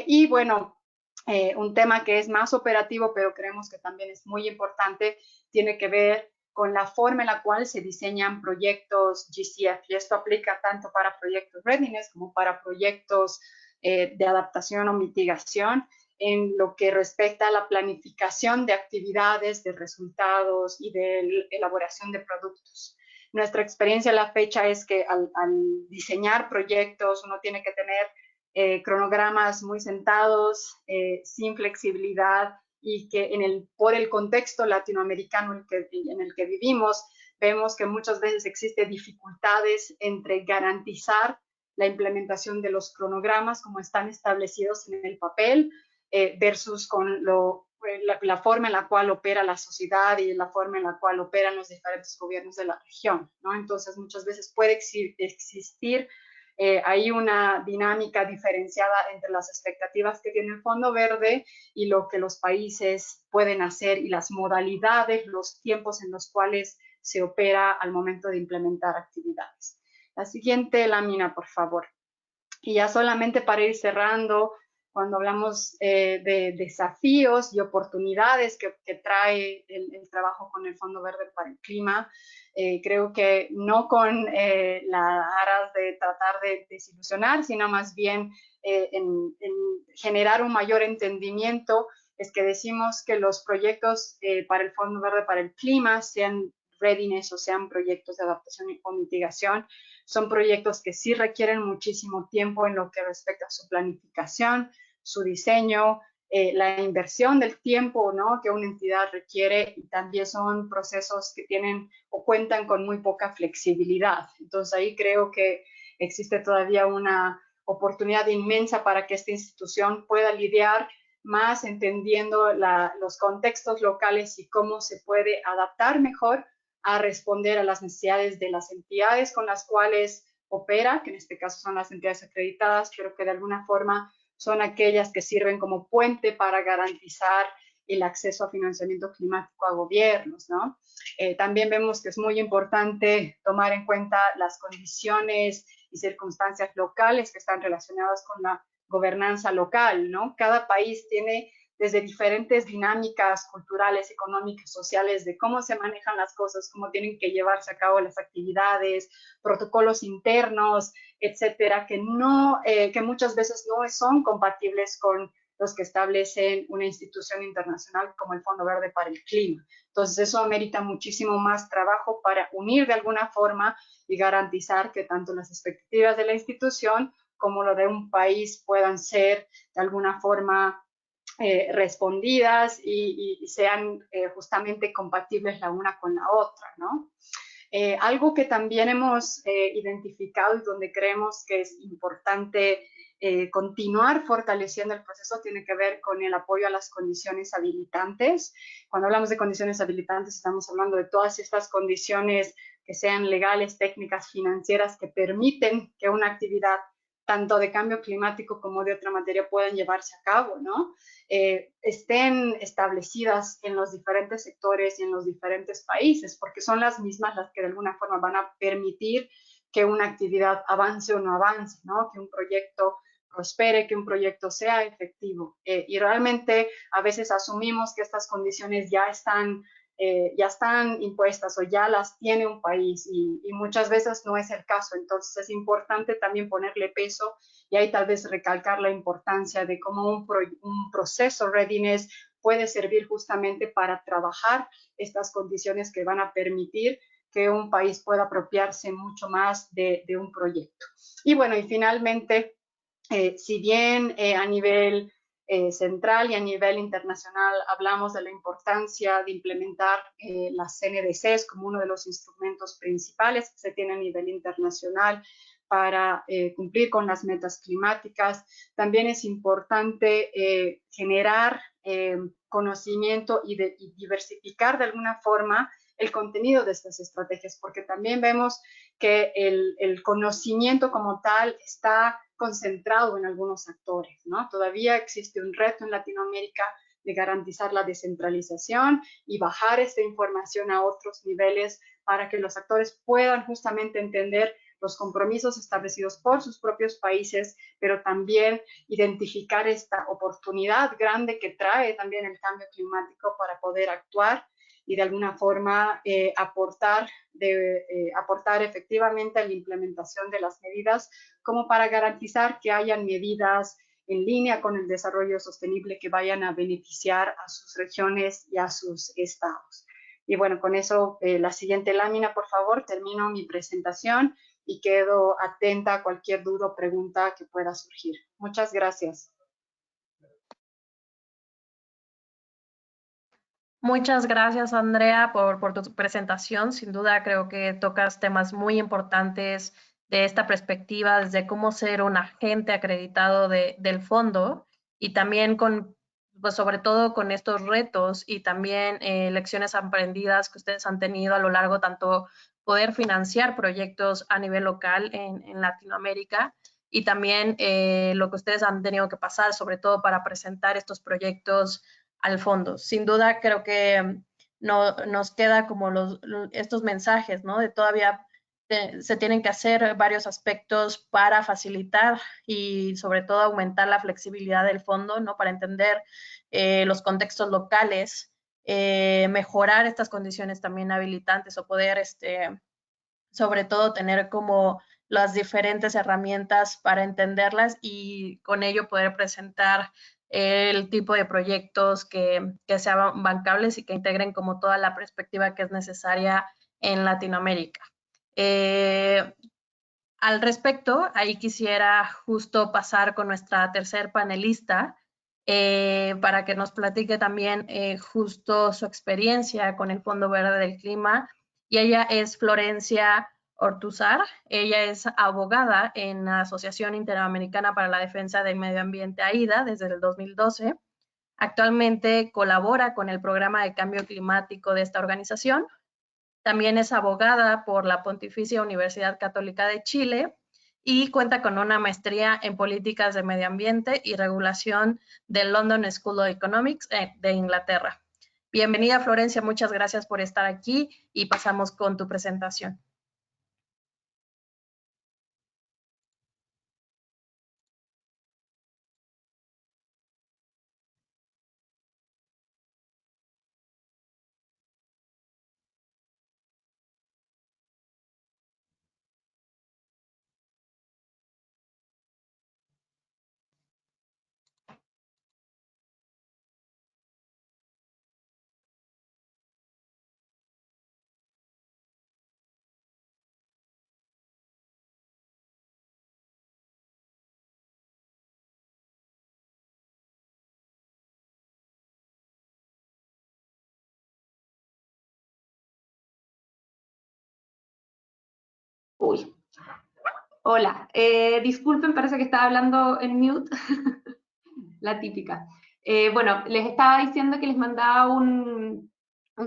Speaker 3: Y bueno, un tema que es más operativo, pero creemos que también es muy importante, tiene que ver con la forma en la cual se diseñan proyectos GCF. Y esto aplica tanto para proyectos readiness como para proyectos de adaptación o mitigación en lo que respecta a la planificación de actividades, de resultados y de elaboración de productos. Nuestra experiencia a la fecha es que al diseñar proyectos uno tiene que tener cronogramas muy sentados, sin flexibilidad, y que por el contexto latinoamericano en el que vivimos, vemos que muchas veces existen dificultades entre garantizar la implementación de los cronogramas como están establecidos en el papel versus con la forma en la cual opera la sociedad y la forma en la cual operan los diferentes gobiernos de la región, ¿no? Entonces, muchas veces puede existir hay una dinámica diferenciada entre las expectativas que tiene el Fondo Verde y lo que los países pueden hacer y las modalidades, los tiempos en los cuales se opera al momento de implementar actividades. La siguiente lámina, por favor. Y ya solamente para ir cerrando, cuando hablamos de desafíos y oportunidades que trae el trabajo con el Fondo Verde para el Clima, creo que no con las aras de tratar de desilusionar, sino más bien en generar un mayor entendimiento, es que decimos que los proyectos para el Fondo Verde para el Clima, sean readiness o sean proyectos de adaptación o mitigación, son proyectos que sí requieren muchísimo tiempo en lo que respecta a su planificación, su diseño, la inversión del tiempo, ¿no?, que una entidad requiere, y también son procesos que tienen o cuentan con muy poca flexibilidad. Entonces ahí creo que existe todavía una oportunidad inmensa para que esta institución pueda lidiar más entendiendo los contextos locales y cómo se puede adaptar mejor a responder a las necesidades de las entidades con las cuales opera, que en este caso son las entidades acreditadas, pero que de alguna forma son aquellas que sirven como puente para garantizar el acceso a financiamiento climático a gobiernos, ¿no? También vemos que es muy importante tomar en cuenta las condiciones y circunstancias locales que están relacionadas con la gobernanza local, ¿no? Cada país tiene desde diferentes dinámicas culturales, económicas, sociales, de cómo se manejan las cosas, cómo tienen que llevarse a cabo las actividades, protocolos internos, etcétera, que muchas veces no son compatibles con los que establecen una institución internacional como el Fondo Verde para el Clima. Entonces, eso amerita muchísimo más trabajo para unir de alguna forma y garantizar que tanto las expectativas de la institución como lo de un país puedan ser de alguna forma respondidas y sean justamente compatibles la una con la otra, ¿no? Algo que también hemos identificado y donde creemos que es importante continuar fortaleciendo el proceso tiene que ver con el apoyo a las condiciones habilitantes. Cuando hablamos de condiciones habilitantes estamos hablando de todas estas condiciones que sean legales, técnicas, financieras, que permiten que una actividad tanto de cambio climático como de otra materia puedan llevarse a cabo, ¿no? Estén establecidas en los diferentes sectores y en los diferentes países, porque son las mismas las que de alguna forma van a permitir que una actividad avance o no avance, ¿no? Que un proyecto prospere, que un proyecto sea efectivo. Y realmente a veces asumimos que estas condiciones ya están impuestas o ya las tiene un país y muchas veces no es el caso. Entonces es importante también ponerle peso y ahí tal vez recalcar la importancia de cómo un proceso readiness puede servir justamente para trabajar estas condiciones que van a permitir que un país pueda apropiarse mucho más de un proyecto. Y bueno, y finalmente, si bien a nivel central y a nivel internacional hablamos de la importancia de implementar las CNDCs como uno de los instrumentos principales que se tiene a nivel internacional para cumplir con las metas climáticas. También es importante generar conocimiento y diversificar de alguna forma el contenido de estas estrategias, porque también vemos que el conocimiento como tal está concentrado en algunos actores, ¿no? Todavía existe un reto en Latinoamérica de garantizar la descentralización y bajar esta información a otros niveles para que los actores puedan justamente entender los compromisos establecidos por sus propios países, pero también identificar esta oportunidad grande que trae también el cambio climático para poder actuar y de alguna forma aportar efectivamente a la implementación de las medidas como para garantizar que hayan medidas en línea con el desarrollo sostenible que vayan a beneficiar a sus regiones y a sus estados. Y bueno, con eso, la siguiente lámina, por favor, termino mi presentación y quedo atenta a cualquier duda o pregunta que pueda surgir. Muchas gracias.
Speaker 1: Muchas gracias, Andrea, por tu presentación. Sin duda, creo que tocas temas muy importantes de esta perspectiva, desde cómo ser un agente acreditado del fondo y también con pues sobre todo con estos retos y también lecciones aprendidas que ustedes han tenido a lo largo, tanto poder financiar proyectos a nivel local en Latinoamérica y también lo que ustedes han tenido que pasar, sobre todo para presentar estos proyectos al fondo. Sin duda, creo que nos queda como estos mensajes, ¿no? De todavía se tienen que hacer varios aspectos para facilitar y sobre todo aumentar la flexibilidad del fondo, ¿no? Para entender los contextos locales, mejorar estas condiciones también habilitantes o poder, sobre todo, tener como las diferentes herramientas para entenderlas y con ello poder presentar el tipo de proyectos que sean bancables y que integren como toda la perspectiva que es necesaria en Latinoamérica. Al respecto, ahí quisiera justo pasar con nuestra tercer panelista para que nos platique también justo su experiencia con el Fondo Verde del Clima. Y ella es Florencia Ortúzar. Ella es abogada en la Asociación Interamericana para la Defensa del Medio Ambiente, AIDA, desde el 2012. Actualmente colabora con el programa de cambio climático de esta organización. También es abogada por la Pontificia Universidad Católica de Chile y cuenta con una maestría en políticas de medio ambiente y regulación del London School of Economics de Inglaterra. Bienvenida, Florencia, muchas gracias por estar aquí y pasamos con tu presentación.
Speaker 4: Uy, hola, disculpen, parece que estaba hablando en mute, la típica. Bueno, les estaba diciendo que les mandaba un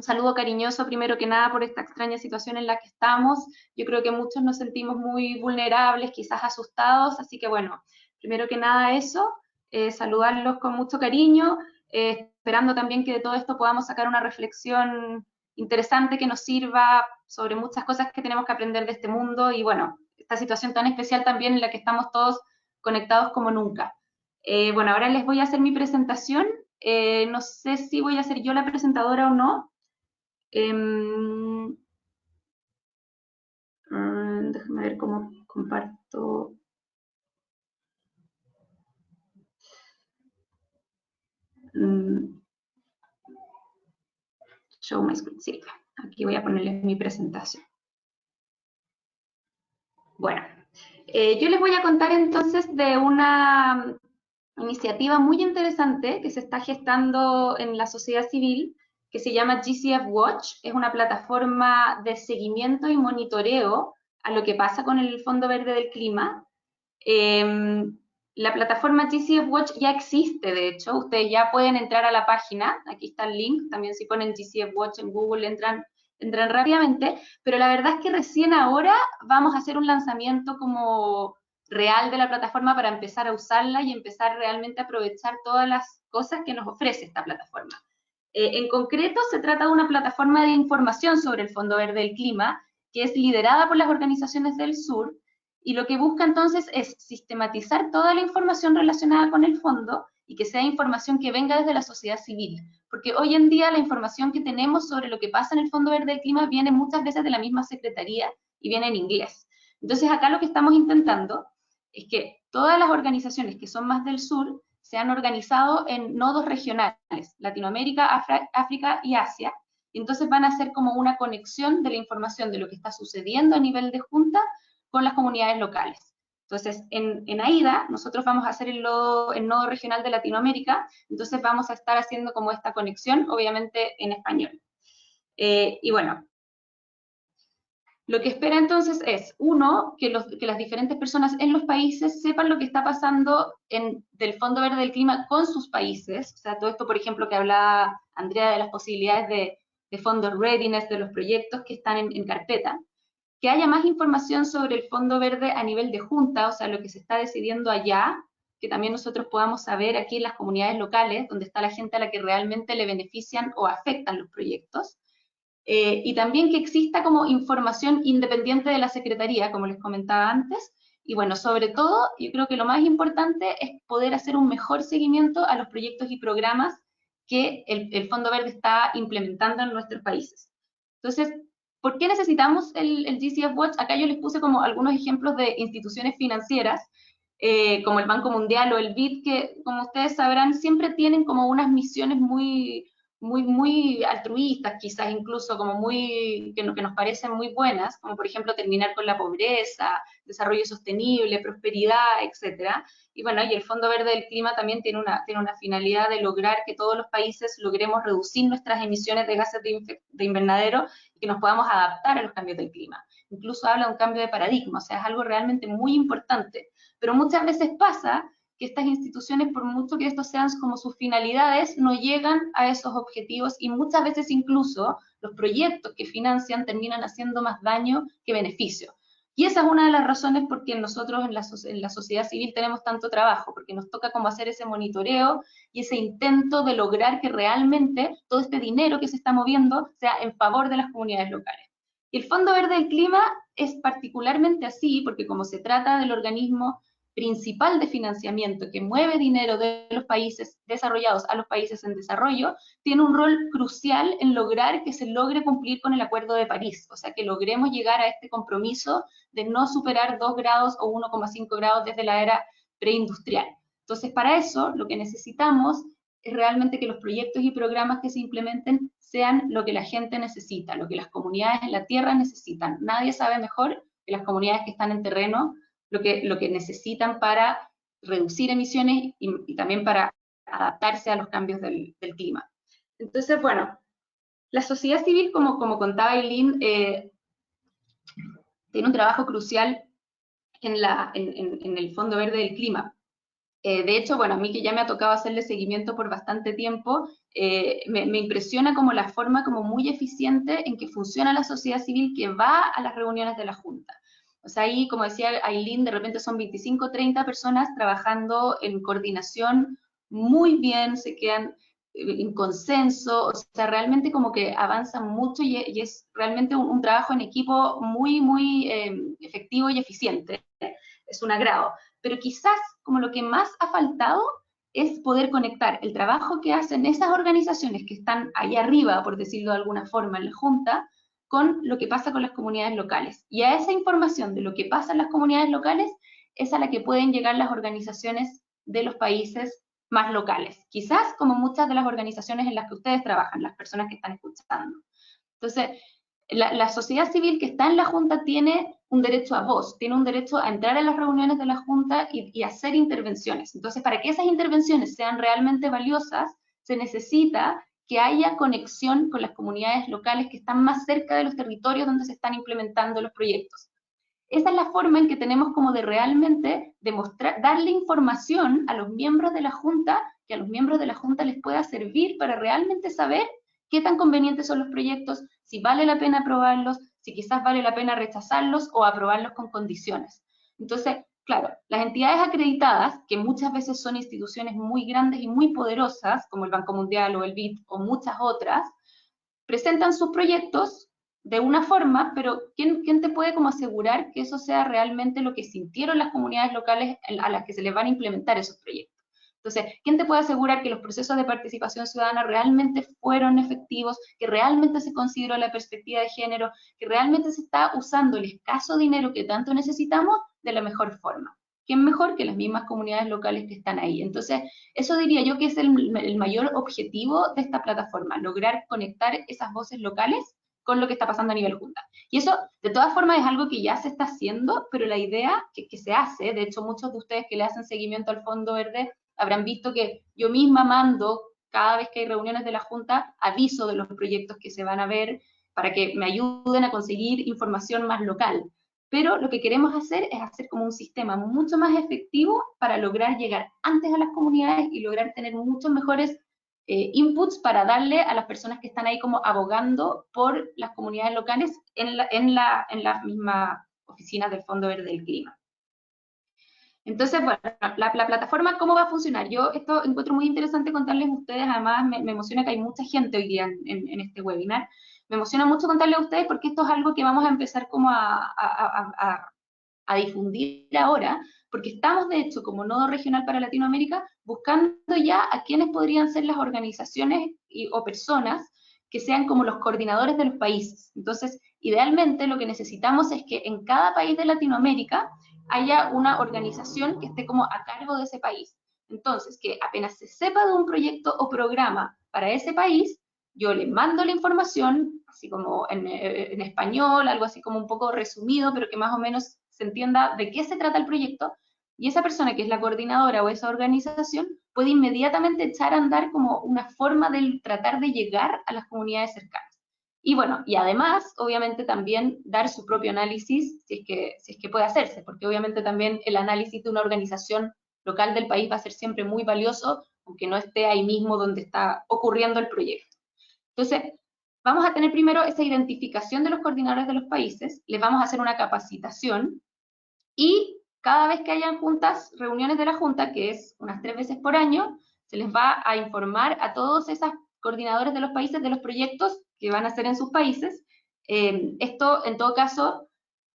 Speaker 4: saludo cariñoso, primero que nada, por esta extraña situación en la que estamos. Yo creo que muchos nos sentimos muy vulnerables, quizás asustados, así que bueno, primero que nada eso, saludarlos con mucho cariño, esperando también que de todo esto podamos sacar una reflexión interesante que nos sirva sobre muchas cosas que tenemos que aprender de este mundo y bueno, esta situación tan especial también en la que estamos todos conectados como nunca. Bueno, ahora les voy a hacer mi presentación. No sé si voy a ser yo la presentadora o no. Déjame ver cómo comparto. Show my screen. Sí, aquí voy a ponerles mi presentación. Bueno, yo les voy a contar entonces de una iniciativa muy interesante que se está gestando en la sociedad civil, que se llama GCF Watch. Es una plataforma de seguimiento y monitoreo a lo que pasa con el Fondo Verde del Clima. La plataforma GCF Watch ya existe, de hecho, ustedes ya pueden entrar a la página, aquí está el link, también si ponen GCF Watch en Google entran rápidamente, pero la verdad es que recién ahora vamos a hacer un lanzamiento como real de la plataforma para empezar a usarla y empezar realmente a aprovechar todas las cosas que nos ofrece esta plataforma. En concreto, se trata de una plataforma de información sobre el Fondo Verde del Clima, que es liderada por las organizaciones del sur, y lo que busca entonces es sistematizar toda la información relacionada con el fondo y que sea información que venga desde la sociedad civil, porque hoy en día la información que tenemos sobre lo que pasa en el Fondo Verde del Clima viene muchas veces de la misma secretaría y viene en inglés. Entonces acá lo que estamos intentando es que todas las organizaciones que son más del sur se han organizado en nodos regionales, Latinoamérica, África y Asia, y entonces van a hacer como una conexión de la información de lo que está sucediendo a nivel de junta con las comunidades locales. Entonces, en AIDA, nosotros vamos a hacer el nodo regional de Latinoamérica, entonces vamos a estar haciendo como esta conexión, obviamente en español. Y bueno, Lo que espera entonces es, uno, que las diferentes personas en los países sepan lo que está pasando del Fondo Verde del Clima con sus países. O sea, todo esto, por ejemplo, que hablaba Andrea de las posibilidades de fondos readiness, de los proyectos que están en carpeta. Que haya más información sobre el Fondo Verde a nivel de junta, o sea, lo que se está decidiendo allá, que también nosotros podamos saber aquí en las comunidades locales, donde está la gente a la que realmente le benefician o afectan los proyectos. Y también que exista como información independiente de la Secretaría, como les comentaba antes, y bueno, sobre todo, yo creo que lo más importante es poder hacer un mejor seguimiento a los proyectos y programas que el Fondo Verde está implementando en nuestros países. Entonces, ¿por qué necesitamos el GCF Watch? Acá yo les puse como algunos ejemplos de instituciones financieras, como el Banco Mundial o el BID, que como ustedes sabrán, siempre tienen como unas misiones muy altruistas, quizás incluso como que nos parecen muy buenas, como por ejemplo terminar con la pobreza, desarrollo sostenible, prosperidad, etcétera. Y bueno, y el Fondo Verde del Clima también tiene una finalidad de lograr que todos los países logremos reducir nuestras emisiones de gases de invernadero y que nos podamos adaptar a los cambios del clima. Incluso habla de un cambio de paradigma, o sea, es algo realmente muy importante. Pero muchas veces pasa que estas instituciones, por mucho que estos sean como sus finalidades, no llegan a esos objetivos y muchas veces incluso los proyectos que financian terminan haciendo más daño que beneficio. Y esa es una de las razones por qué nosotros en la sociedad civil tenemos tanto trabajo, porque nos toca como hacer ese monitoreo y ese intento de lograr que realmente todo este dinero que se está moviendo sea en favor de las comunidades locales. Y el Fondo Verde del Clima es particularmente así, porque como se trata del organismo principal de financiamiento que mueve dinero de los países desarrollados a los países en desarrollo, tiene un rol crucial en lograr que se logre cumplir con el Acuerdo de París, o sea, que logremos llegar a este compromiso de no superar 2 grados o 1,5 grados desde la era preindustrial. Entonces, para eso, lo que necesitamos es realmente que los proyectos y programas que se implementen sean lo que la gente necesita, lo que las comunidades en la tierra necesitan. Nadie sabe mejor que las comunidades que están en terreno lo que necesitan para reducir emisiones y también para adaptarse a los cambios del clima. Entonces, bueno, la sociedad civil, como contaba Eileen, tiene un trabajo crucial en el Fondo Verde del Clima. De hecho, bueno, a mí que ya me ha tocado hacerle seguimiento por bastante tiempo, me impresiona como la forma como muy eficiente en que funciona la sociedad civil que va a las reuniones de la Junta. O sea, ahí, como decía Eileen, de repente son 25, 30 personas trabajando en coordinación muy bien, se quedan en consenso, o sea, realmente como que avanzan mucho y es realmente un trabajo en equipo muy efectivo y eficiente. Es un agrado. Pero quizás como lo que más ha faltado es poder conectar el trabajo que hacen esas organizaciones que están ahí arriba, por decirlo de alguna forma, en la Junta, con lo que pasa con las comunidades locales. Y a esa información de lo que pasa en las comunidades locales es a la que pueden llegar las organizaciones de los países más locales. Quizás como muchas de las organizaciones en las que ustedes trabajan, las personas que están escuchando. Entonces, la sociedad civil que está en la Junta tiene un derecho a voz, tiene un derecho a entrar a las reuniones de la Junta y hacer intervenciones. Entonces, para que esas intervenciones sean realmente valiosas, se necesita que haya conexión con las comunidades locales que están más cerca de los territorios donde se están implementando los proyectos. Esa es la forma en que tenemos como de realmente demostrar, darle información a los miembros de la Junta, que a los miembros de la Junta les pueda servir para realmente saber qué tan convenientes son los proyectos, si vale la pena aprobarlos, si quizás vale la pena rechazarlos o aprobarlos con condiciones. Entonces, claro, las entidades acreditadas, que muchas veces son instituciones muy grandes y muy poderosas, como el Banco Mundial o el BID o muchas otras, presentan sus proyectos de una forma, pero ¿quién te puede como asegurar que eso sea realmente lo que sintieron las comunidades locales a las que se les van a implementar esos proyectos? Entonces, ¿quién te puede asegurar que los procesos de participación ciudadana realmente fueron efectivos, que realmente se consideró la perspectiva de género, que realmente se está usando el escaso dinero que tanto necesitamos de la mejor forma? ¿Quién mejor que las mismas comunidades locales que están ahí? Entonces, eso diría yo que es el mayor objetivo de esta plataforma, lograr conectar esas voces locales con lo que está pasando a nivel Junta. Y eso, de todas formas, es algo que ya se está haciendo, pero la idea que se hace, de hecho, muchos de ustedes que le hacen seguimiento al Fondo Verde habrán visto que yo misma mando, cada vez que hay reuniones de la Junta, aviso de los proyectos que se van a ver, para que me ayuden a conseguir información más local. Pero lo que queremos hacer es hacer como un sistema mucho más efectivo para lograr llegar antes a las comunidades y lograr tener muchos mejores inputs para darle a las personas que están ahí como abogando por las comunidades locales en las mismas oficinas del Fondo Verde del Clima. Entonces, bueno, la plataforma, ¿cómo va a funcionar? Yo esto encuentro muy interesante contarles a ustedes, además me emociona que hay mucha gente hoy día en este webinar. Me emociona mucho contarles a ustedes porque esto es algo que vamos a empezar como a difundir ahora, porque estamos de hecho como nodo regional para Latinoamérica buscando ya a quiénes podrían ser las organizaciones o personas que sean como los coordinadores de los países. Entonces, idealmente lo que necesitamos es que en cada país de Latinoamérica haya una organización que esté como a cargo de ese país. Entonces, que apenas se sepa de un proyecto o programa para ese país, yo le mando la información, así como en español, algo así como un poco resumido, pero que más o menos se entienda de qué se trata el proyecto, y esa persona que es la coordinadora o esa organización puede inmediatamente echar a andar como una forma de tratar de llegar a las comunidades cercanas. Y bueno, y además, obviamente también dar su propio análisis, si es que puede hacerse, porque obviamente también el análisis de una organización local del país va a ser siempre muy valioso, aunque no esté ahí mismo donde está ocurriendo el proyecto. Entonces, vamos a tener primero esa identificación de los coordinadores de los países, les vamos a hacer una capacitación, y cada vez que hayan juntas, reuniones de la Junta, que es unas 3 veces por año, se les va a informar a todos esos coordinadores de los países de los proyectos que van a hacer en sus países. Esto, en todo caso,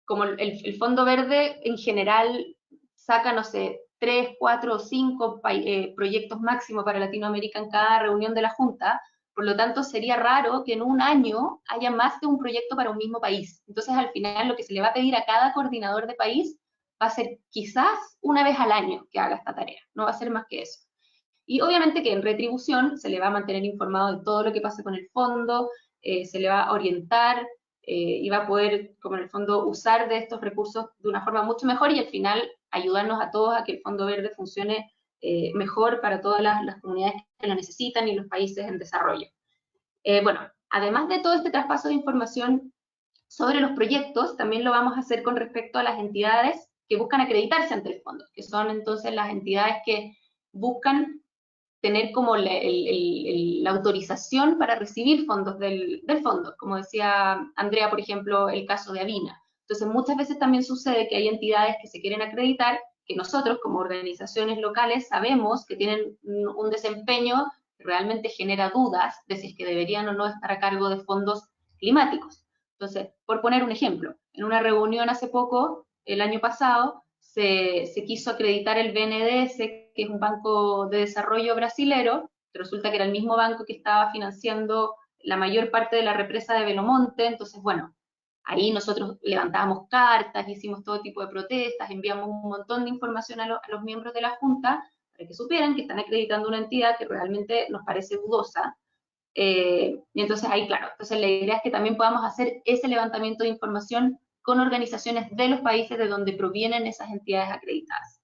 Speaker 4: como el Fondo Verde en general saca, no sé, 3, 4 o 5 proyectos máximo para Latinoamérica en cada reunión de la Junta, por lo tanto sería raro que en un año haya más de un proyecto para un mismo país. Entonces al final lo que se le va a pedir a cada coordinador de país va a ser quizás una vez al año que haga esta tarea, no va a ser más que eso. Y obviamente que en retribución se le va a mantener informado de todo lo que pase con el fondo, se le va a orientar y va a poder, como en el fondo, usar de estos recursos de una forma mucho mejor y al final ayudarnos a todos a que el Fondo Verde funcione mejor para todas las comunidades que lo necesitan y los países en desarrollo. Bueno, además de todo este traspaso de información sobre los proyectos, también lo vamos a hacer con respecto a las entidades que buscan acreditarse ante el fondo, que son entonces las entidades que buscan tener como la autorización para recibir fondos del fondo, como decía Andrea, por ejemplo, el caso de Avina. Entonces, muchas veces también sucede que hay entidades que se quieren acreditar, que nosotros como organizaciones locales sabemos que tienen un desempeño que realmente genera dudas de si es que deberían o no estar a cargo de fondos climáticos. Entonces, por poner un ejemplo, en una reunión hace poco, el año pasado, se quiso acreditar el BNDES, que es un banco de desarrollo brasilero, que resulta que era el mismo banco que estaba financiando la mayor parte de la represa de Belo Monte. Entonces, bueno, ahí nosotros levantábamos cartas, hicimos todo tipo de protestas, enviamos un montón de información a los miembros de la Junta para que supieran que están acreditando una entidad que realmente nos parece dudosa. Y entonces ahí, claro, entonces la idea es que también podamos hacer ese levantamiento de información con organizaciones de los países de donde provienen esas entidades acreditadas.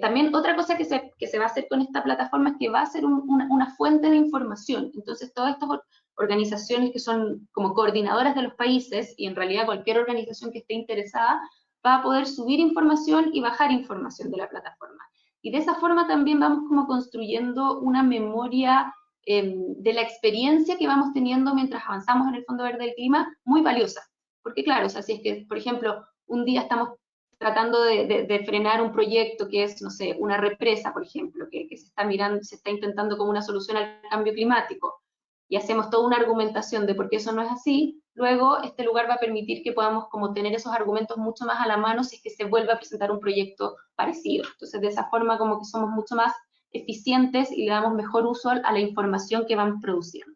Speaker 4: También otra cosa que se va a hacer con esta plataforma es que va a ser una fuente de información. Entonces todas estas organizaciones que son como coordinadoras de los países, y en realidad cualquier organización que esté interesada, va a poder subir información y bajar información de la plataforma. Y de esa forma también vamos como construyendo una memoria de la experiencia que vamos teniendo mientras avanzamos en el Fondo Verde del Clima, muy valiosa. Porque claro, o sea, si es que, por ejemplo, un día estamos tratando de frenar un proyecto que es, no sé, una represa, por ejemplo, que se está mirando, se está intentando como una solución al cambio climático, y hacemos toda una argumentación de por qué eso no es así, luego este lugar va a permitir que podamos como tener esos argumentos mucho más a la mano si es que se vuelve a presentar un proyecto parecido. Entonces, de esa forma como que somos mucho más eficientes y le damos mejor uso a la información que vamos produciendo.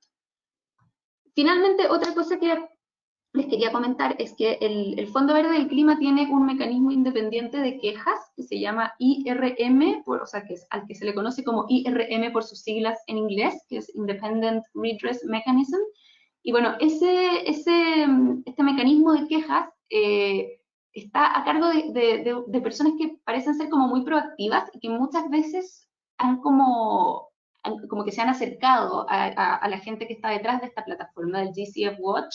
Speaker 4: Finalmente, otra cosa que les quería comentar es que el Fondo Verde del Clima tiene un mecanismo independiente de quejas que se llama IRM, o sea, al que se le conoce como IRM por sus siglas en inglés, que es Independent Redress Mechanism. Y bueno, este mecanismo de quejas está a cargo de personas que parecen ser como muy proactivas y que muchas veces han como como que se han acercado a la gente que está detrás de esta plataforma del GCF Watch,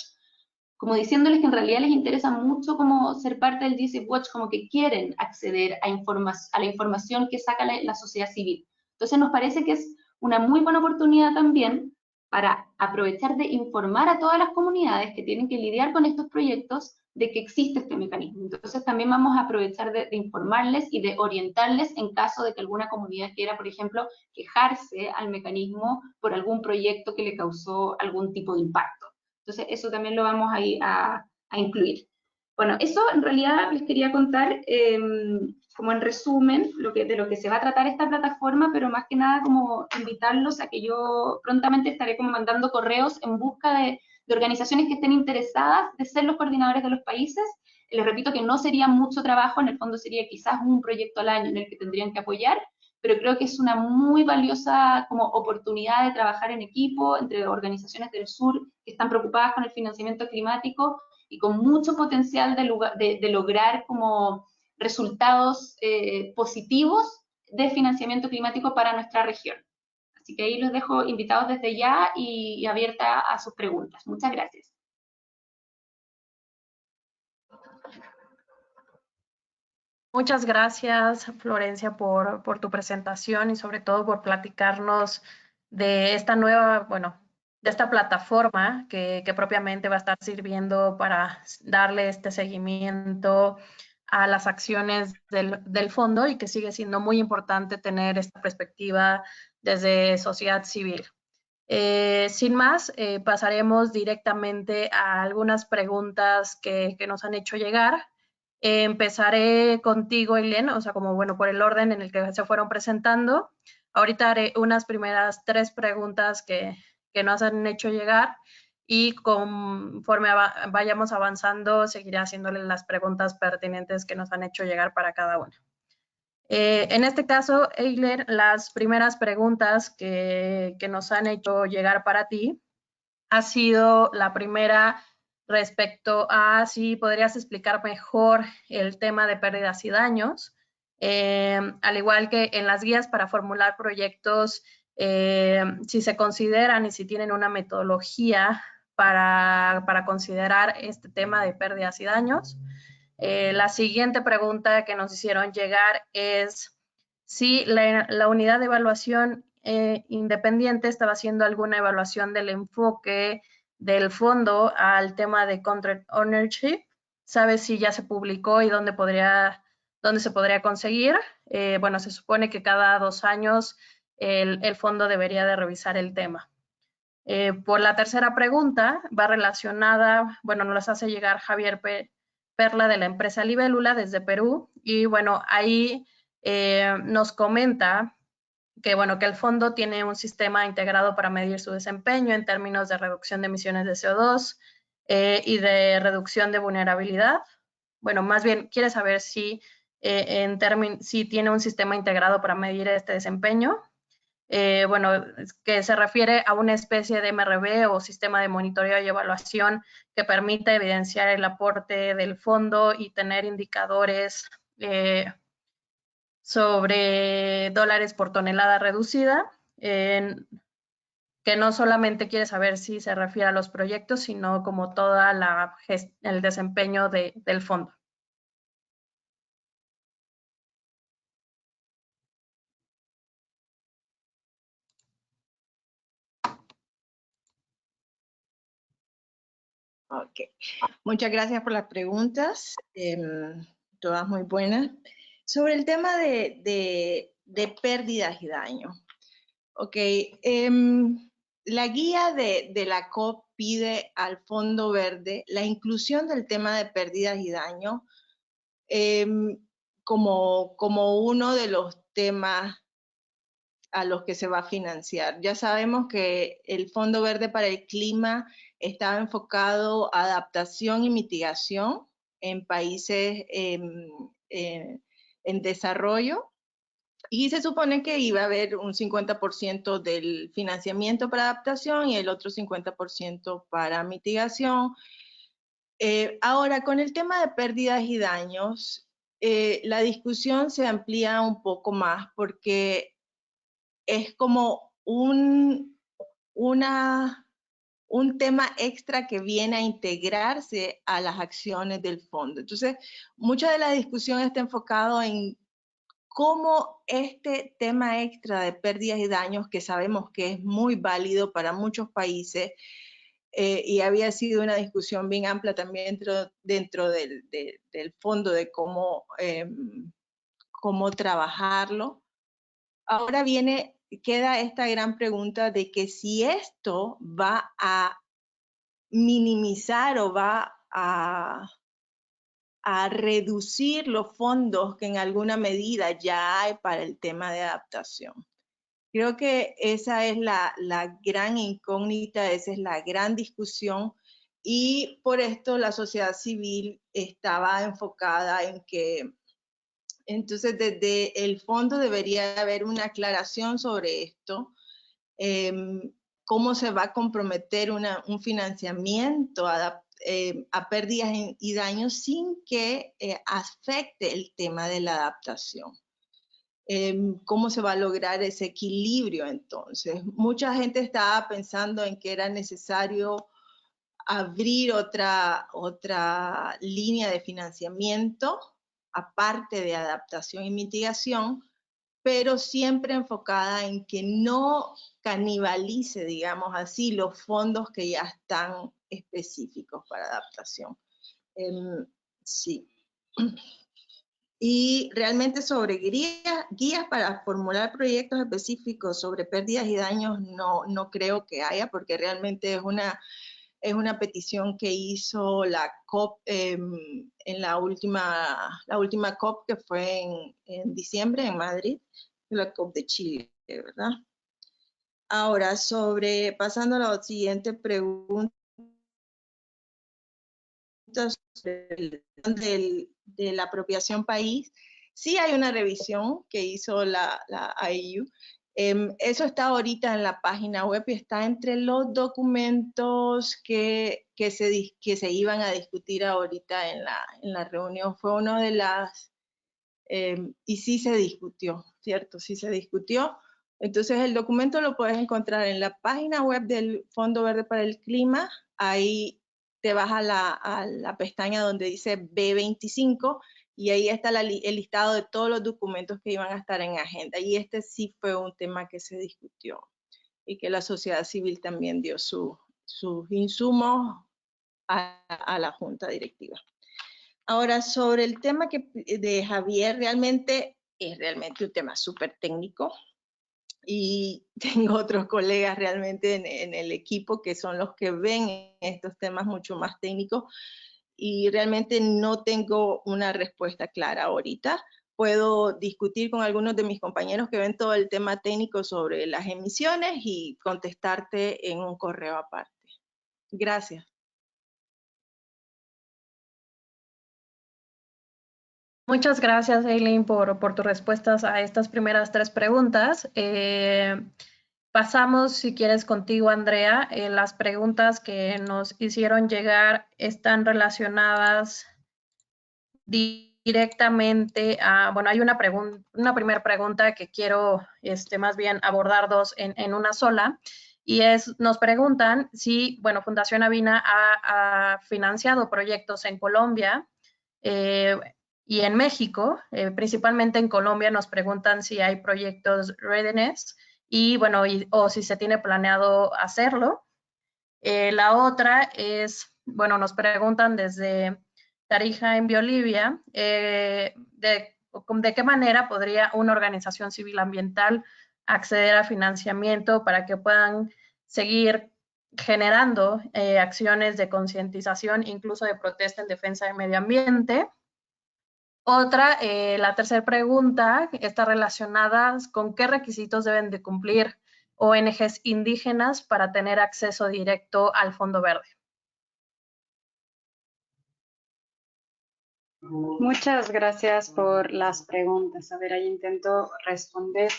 Speaker 4: como diciéndoles que en realidad les interesa mucho como ser parte del GCF Watch, como que quieren acceder a la información que saca la sociedad civil. Entonces nos parece que es una muy buena oportunidad también para aprovechar de informar a todas las comunidades que tienen que lidiar con estos proyectos de que existe este mecanismo. Entonces también vamos a aprovechar de informarles y de orientarles en caso de que alguna comunidad quiera, por ejemplo, quejarse al mecanismo por algún proyecto que le causó algún tipo de impacto. Entonces eso también lo vamos a incluir. Bueno, eso en realidad les quería contar como en resumen de lo que se va a tratar esta plataforma, pero más que nada como invitarlos a que yo prontamente estaré como mandando correos en busca de organizaciones que estén interesadas de ser los coordinadores de los países. Les repito que no sería mucho trabajo, en el fondo sería quizás un proyecto al año en el que tendrían que apoyar, pero creo que es una muy valiosa como oportunidad de trabajar en equipo entre organizaciones del sur que están preocupadas con el financiamiento climático y con mucho potencial de lograr como resultados positivos de financiamiento climático para nuestra región. Así que ahí los dejo invitados desde ya y abierta a sus preguntas. Muchas gracias.
Speaker 1: Muchas gracias, Florencia, por tu presentación y sobre todo por platicarnos de esta nueva, bueno, de esta plataforma que propiamente va a estar sirviendo para darle este seguimiento a las acciones del fondo y que sigue siendo muy importante tener esta perspectiva desde sociedad civil. Sin más, pasaremos directamente a algunas preguntas que nos han hecho llegar. Empezaré contigo, Eileen, o sea, como bueno, por el orden en el que se fueron presentando. Ahorita haré unas primeras 3 preguntas que nos han hecho llegar y conforme vayamos avanzando, seguiré haciéndole las preguntas pertinentes que nos han hecho llegar para cada una. En este caso, Eileen, las primeras preguntas que nos han hecho llegar para ti ha sido la primera respecto a si podrías explicar mejor el tema de pérdidas y daños, al igual que en las guías para formular proyectos, si se consideran y si tienen una metodología para considerar este tema de pérdidas y daños. La siguiente pregunta que nos hicieron llegar es si la unidad de evaluación independiente estaba haciendo alguna evaluación del enfoque del fondo al tema de contract ownership. ¿Sabes si ya se publicó y dónde se podría conseguir? Bueno, se supone que cada 2 años el fondo debería de revisar el tema. Por la tercera pregunta, va relacionada, bueno, nos las hace llegar Javier Perla de la empresa Libélula desde Perú, y bueno, ahí nos comenta que, bueno, que el fondo tiene un sistema integrado para medir su desempeño en términos de reducción de emisiones de CO2 y de reducción de vulnerabilidad. Bueno, más bien quiere saber si, si tiene un sistema integrado para medir este desempeño. Bueno, que se refiere a una especie de MRV o sistema de monitoreo y evaluación que permite evidenciar el aporte del fondo y tener indicadores sobre dólares por tonelada reducida, que no solamente quiere saber si se refiere a los proyectos, sino como toda el desempeño del fondo.
Speaker 2: Ok, muchas gracias por las preguntas, todas muy buenas. Sobre el tema de pérdidas y daños. Ok, la guía de la COP pide al Fondo Verde la inclusión del tema de pérdidas y daños como uno de los temas a los que se va a financiar. Ya sabemos que el Fondo Verde para el Clima estaba enfocado a adaptación y mitigación en países en desarrollo, y se supone que iba a haber un 50% del financiamiento para adaptación y el otro 50% para mitigación. Ahora, con el tema de pérdidas y daños, la discusión se amplía un poco más porque es como un tema extra que viene a integrarse a las acciones del fondo. Entonces, mucha de la discusión está enfocado en cómo este tema extra de pérdidas y daños, que sabemos que es muy válido para muchos países, y había sido una discusión bien amplia también dentro del fondo de cómo trabajarlo. Ahora queda esta gran pregunta de que si esto va a minimizar o va a reducir los fondos que en alguna medida ya hay para el tema de adaptación. Creo que esa es la gran incógnita, esa es la gran discusión, y por esto la sociedad civil estaba enfocada en que entonces desde el fondo debería haber una aclaración sobre esto, cómo se va a comprometer un financiamiento a pérdidas y daños sin que afecte el tema de la adaptación. ¿Cómo se va a lograr ese equilibrio entonces? Mucha gente estaba pensando en que era necesario abrir otra línea de financiamiento, aparte de adaptación y mitigación, pero siempre enfocada en que no canibalice, digamos así, los fondos que ya están específicos para adaptación. Sí. Y realmente sobre guías para formular proyectos específicos sobre pérdidas y daños no creo que haya, porque realmente es una petición que hizo la COP en la última COP que fue en diciembre en Madrid, la COP de Chile, ¿verdad? Ahora, pasando a la siguiente pregunta de la apropiación país, sí hay una revisión que hizo la IU. Eso está ahorita en la página web y está entre los documentos que se iban a discutir ahorita en la reunión. Fue uno de las... y sí se discutió, ¿cierto? Sí se discutió. Entonces el documento lo puedes encontrar en la página web del Fondo Verde para el Clima. Ahí te vas a la pestaña donde dice B25 y ahí está el listado de todos los documentos que iban a estar en agenda. Y este sí fue un tema que se discutió y que la sociedad civil también dio sus insumos a la junta directiva. Ahora, sobre el tema de Javier, es realmente un tema súper técnico y tengo otros colegas realmente en el equipo que son los que ven estos temas mucho más técnicos y realmente no tengo una respuesta clara ahorita. Puedo discutir con algunos de mis compañeros que ven todo el tema técnico sobre las emisiones y contestarte en un correo aparte. Gracias.
Speaker 1: Muchas gracias, Eileen, por tus respuestas a estas primeras 3 preguntas. Pasamos, si quieres, contigo, Andrea. Las preguntas que nos hicieron llegar están relacionadas directamente a, bueno, hay una primera pregunta que quiero más bien abordar dos en una sola, y nos preguntan si, bueno, Fundación Avina ha financiado proyectos en Colombia y en México, principalmente en Colombia nos preguntan si hay proyectos readiness y, bueno, o si se tiene planeado hacerlo. La otra es, bueno, nos preguntan desde Tarija en Bolivia, de qué manera podría una organización civil ambiental acceder a financiamiento para que puedan seguir generando acciones de concientización, incluso de protesta en defensa del medio ambiente. Otra, la tercera pregunta está relacionada con qué requisitos deben de cumplir ONGs indígenas para tener acceso directo al Fondo Verde.
Speaker 3: Muchas gracias por las preguntas. A ver, ahí intento responder.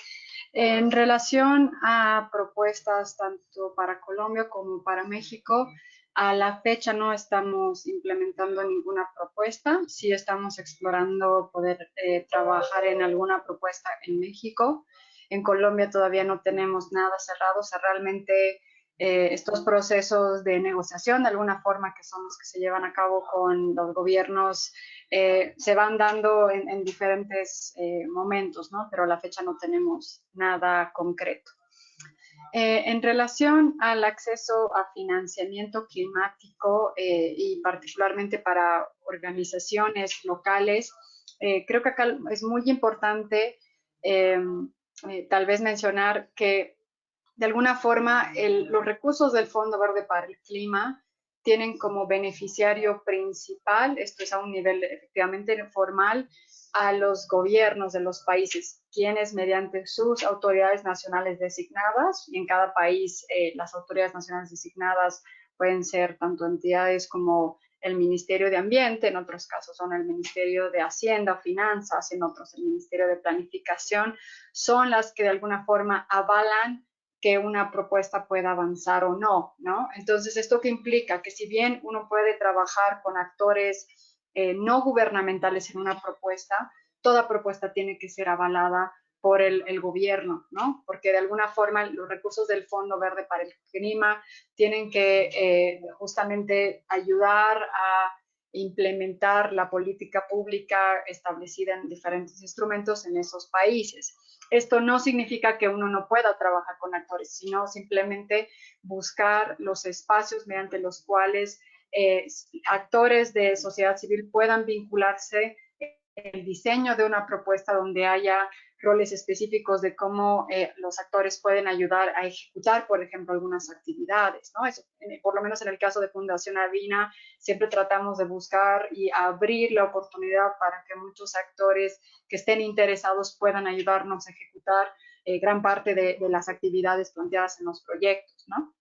Speaker 3: En relación a propuestas tanto para Colombia como para México, a la fecha no estamos implementando ninguna propuesta. Sí estamos explorando poder trabajar en alguna propuesta en México. En Colombia todavía no tenemos nada cerrado, o sea, realmente estos procesos de negociación, de alguna forma, que son los que se llevan a cabo con los gobiernos, se van dando en diferentes momentos, ¿no? Pero a la fecha no tenemos nada concreto. En relación al acceso a financiamiento climático y particularmente para organizaciones locales, creo que acá es muy importante tal vez mencionar que de alguna forma los recursos del Fondo Verde para el Clima tienen como beneficiario principal, esto es a un nivel efectivamente formal, a los gobiernos de los países, quienes mediante sus autoridades nacionales designadas, y en cada país las autoridades nacionales designadas pueden ser tanto entidades como el Ministerio de Ambiente, en otros casos son el Ministerio de Hacienda, Finanzas, en otros el Ministerio de Planificación, son las que de alguna forma avalan que una propuesta pueda avanzar o no, ¿no? Entonces, ¿esto qué implica? Que si bien uno puede trabajar con actores no gubernamentales en una propuesta, toda propuesta tiene que ser avalada por el gobierno, ¿no? Porque de alguna forma los recursos del Fondo Verde para el Clima tienen que justamente ayudar a implementar la política pública establecida en diferentes instrumentos en esos países. Esto no significa que uno no pueda trabajar con actores, sino simplemente buscar los espacios mediante los cuales actores de sociedad civil puedan vincularse en el diseño de una propuesta donde haya roles específicos de cómo los actores pueden ayudar a ejecutar, por ejemplo, algunas actividades, ¿no? Eso, por lo menos en el caso de Fundación Avina, siempre tratamos de buscar y abrir la oportunidad para que muchos actores que estén interesados puedan ayudarnos a ejecutar gran parte de las actividades planteadas en los proyectos, ¿no?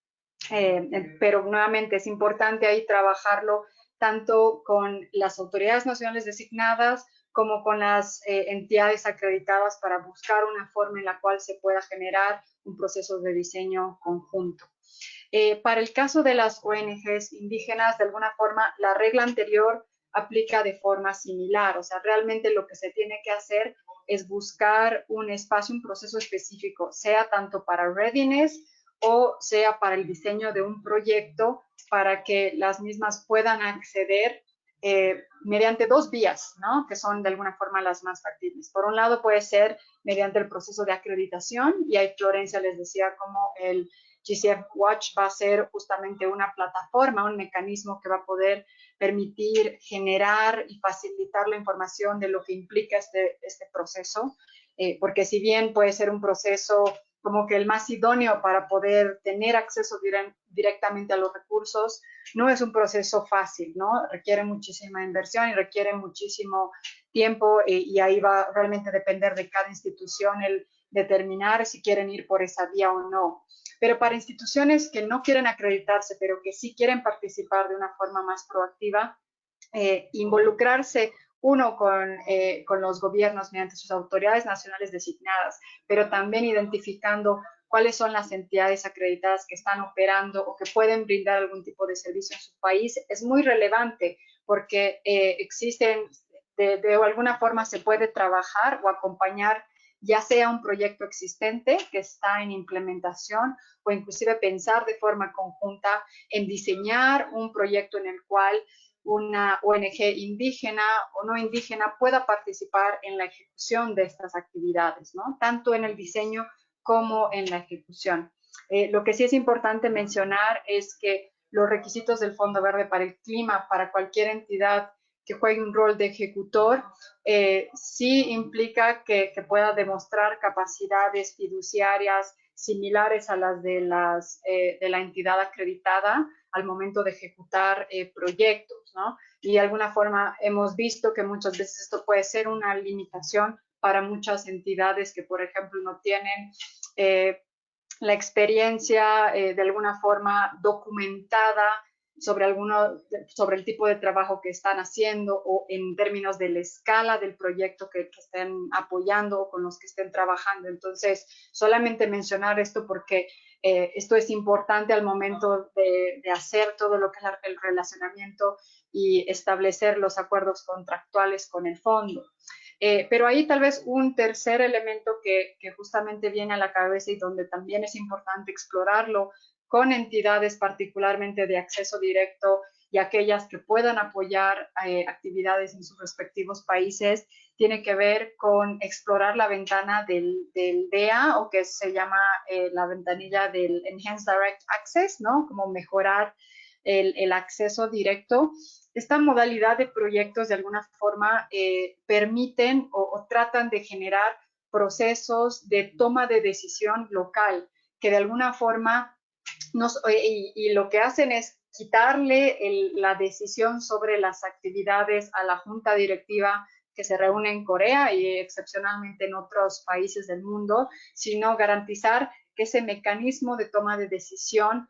Speaker 3: Pero nuevamente es importante ahí trabajarlo tanto con las autoridades nacionales designadas como con las entidades acreditadas para buscar una forma en la cual se pueda generar un proceso de diseño conjunto. Para el caso de las ONGs indígenas, de alguna forma, la regla anterior aplica de forma similar. O sea, realmente lo que se tiene que hacer es buscar un espacio, un proceso específico, sea tanto para readiness o sea para el diseño de un proyecto para que las mismas puedan acceder mediante dos vías, ¿no? Que son de alguna forma las más factibles. Por un lado puede ser mediante el proceso de acreditación, y ahí Florencia les decía cómo el GCF Watch va a ser justamente una plataforma, un mecanismo que va a poder permitir generar y facilitar la información de lo que implica este proceso, porque si bien puede ser un proceso como que el más idóneo para poder tener acceso directamente a los recursos, no es un proceso fácil, ¿no? Requiere muchísima inversión y requiere muchísimo tiempo y ahí va a realmente depender de cada institución el determinar si quieren ir por esa vía o no. Pero para instituciones que no quieren acreditarse, pero que sí quieren participar de una forma más proactiva, involucrarse uno con los gobiernos mediante sus autoridades nacionales designadas, pero también identificando cuáles son las entidades acreditadas que están operando o que pueden brindar algún tipo de servicio en su país, es muy relevante porque existen, de alguna forma se puede trabajar o acompañar ya sea un proyecto existente que está en implementación o inclusive pensar de forma conjunta en diseñar un proyecto en el cual una ONG indígena o no indígena pueda participar en la ejecución de estas actividades, ¿no? Tanto en el diseño como en la ejecución. Lo que sí es importante mencionar es que los requisitos del Fondo Verde para el Clima, para cualquier entidad que juegue un rol de ejecutor, sí implica que pueda demostrar capacidades fiduciarias similares a las de la entidad acreditada al momento de ejecutar proyectos, ¿no? Y de alguna forma hemos visto que muchas veces esto puede ser una limitación para muchas entidades que, por ejemplo, no tienen la experiencia de alguna forma documentada sobre el tipo de trabajo que están haciendo o en términos de la escala del proyecto que estén apoyando o con los que estén trabajando. Entonces, solamente mencionar esto porque esto es importante al momento de hacer todo lo que es el relacionamiento y establecer los acuerdos contractuales con el fondo. Pero ahí tal vez un tercer elemento que justamente viene a la cabeza y donde también es importante explorarlo con entidades particularmente de acceso directo y aquellas que puedan apoyar actividades en sus respectivos países, tiene que ver con explorar la ventana del DEA, o que se llama la ventanilla del Enhanced Direct Access, ¿no? Como mejorar el acceso directo. Esta modalidad de proyectos de alguna forma permiten o tratan de generar procesos de toma de decisión local, que de alguna forma y lo que hacen es quitarle la decisión sobre las actividades a la junta directiva que se reúne en Corea y excepcionalmente en otros países del mundo, sino garantizar que ese mecanismo de toma de decisión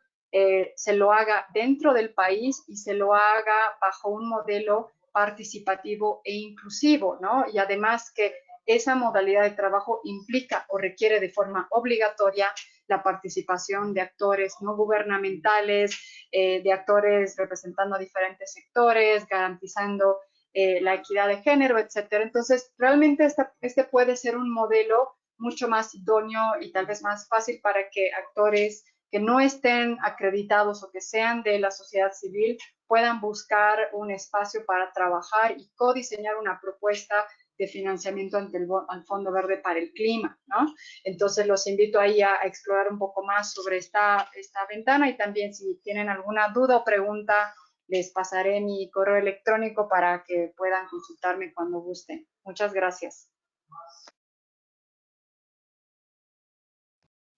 Speaker 3: se lo haga dentro del país y se lo haga bajo un modelo participativo e inclusivo, ¿no? Y además que esa modalidad de trabajo implica o requiere de forma obligatoria la participación de actores no gubernamentales, de actores representando a diferentes sectores, garantizando la equidad de género, etcétera. Entonces, realmente este puede ser un modelo mucho más idóneo y tal vez más fácil para que actores que no estén acreditados o que sean de la sociedad civil puedan buscar un espacio para trabajar y codiseñar una propuesta de financiamiento ante al Fondo Verde para el Clima, ¿no? Entonces los invito ahí a explorar un poco más sobre esta ventana, y también si tienen alguna duda o pregunta, les pasaré mi correo electrónico para que puedan consultarme cuando gusten. Muchas gracias.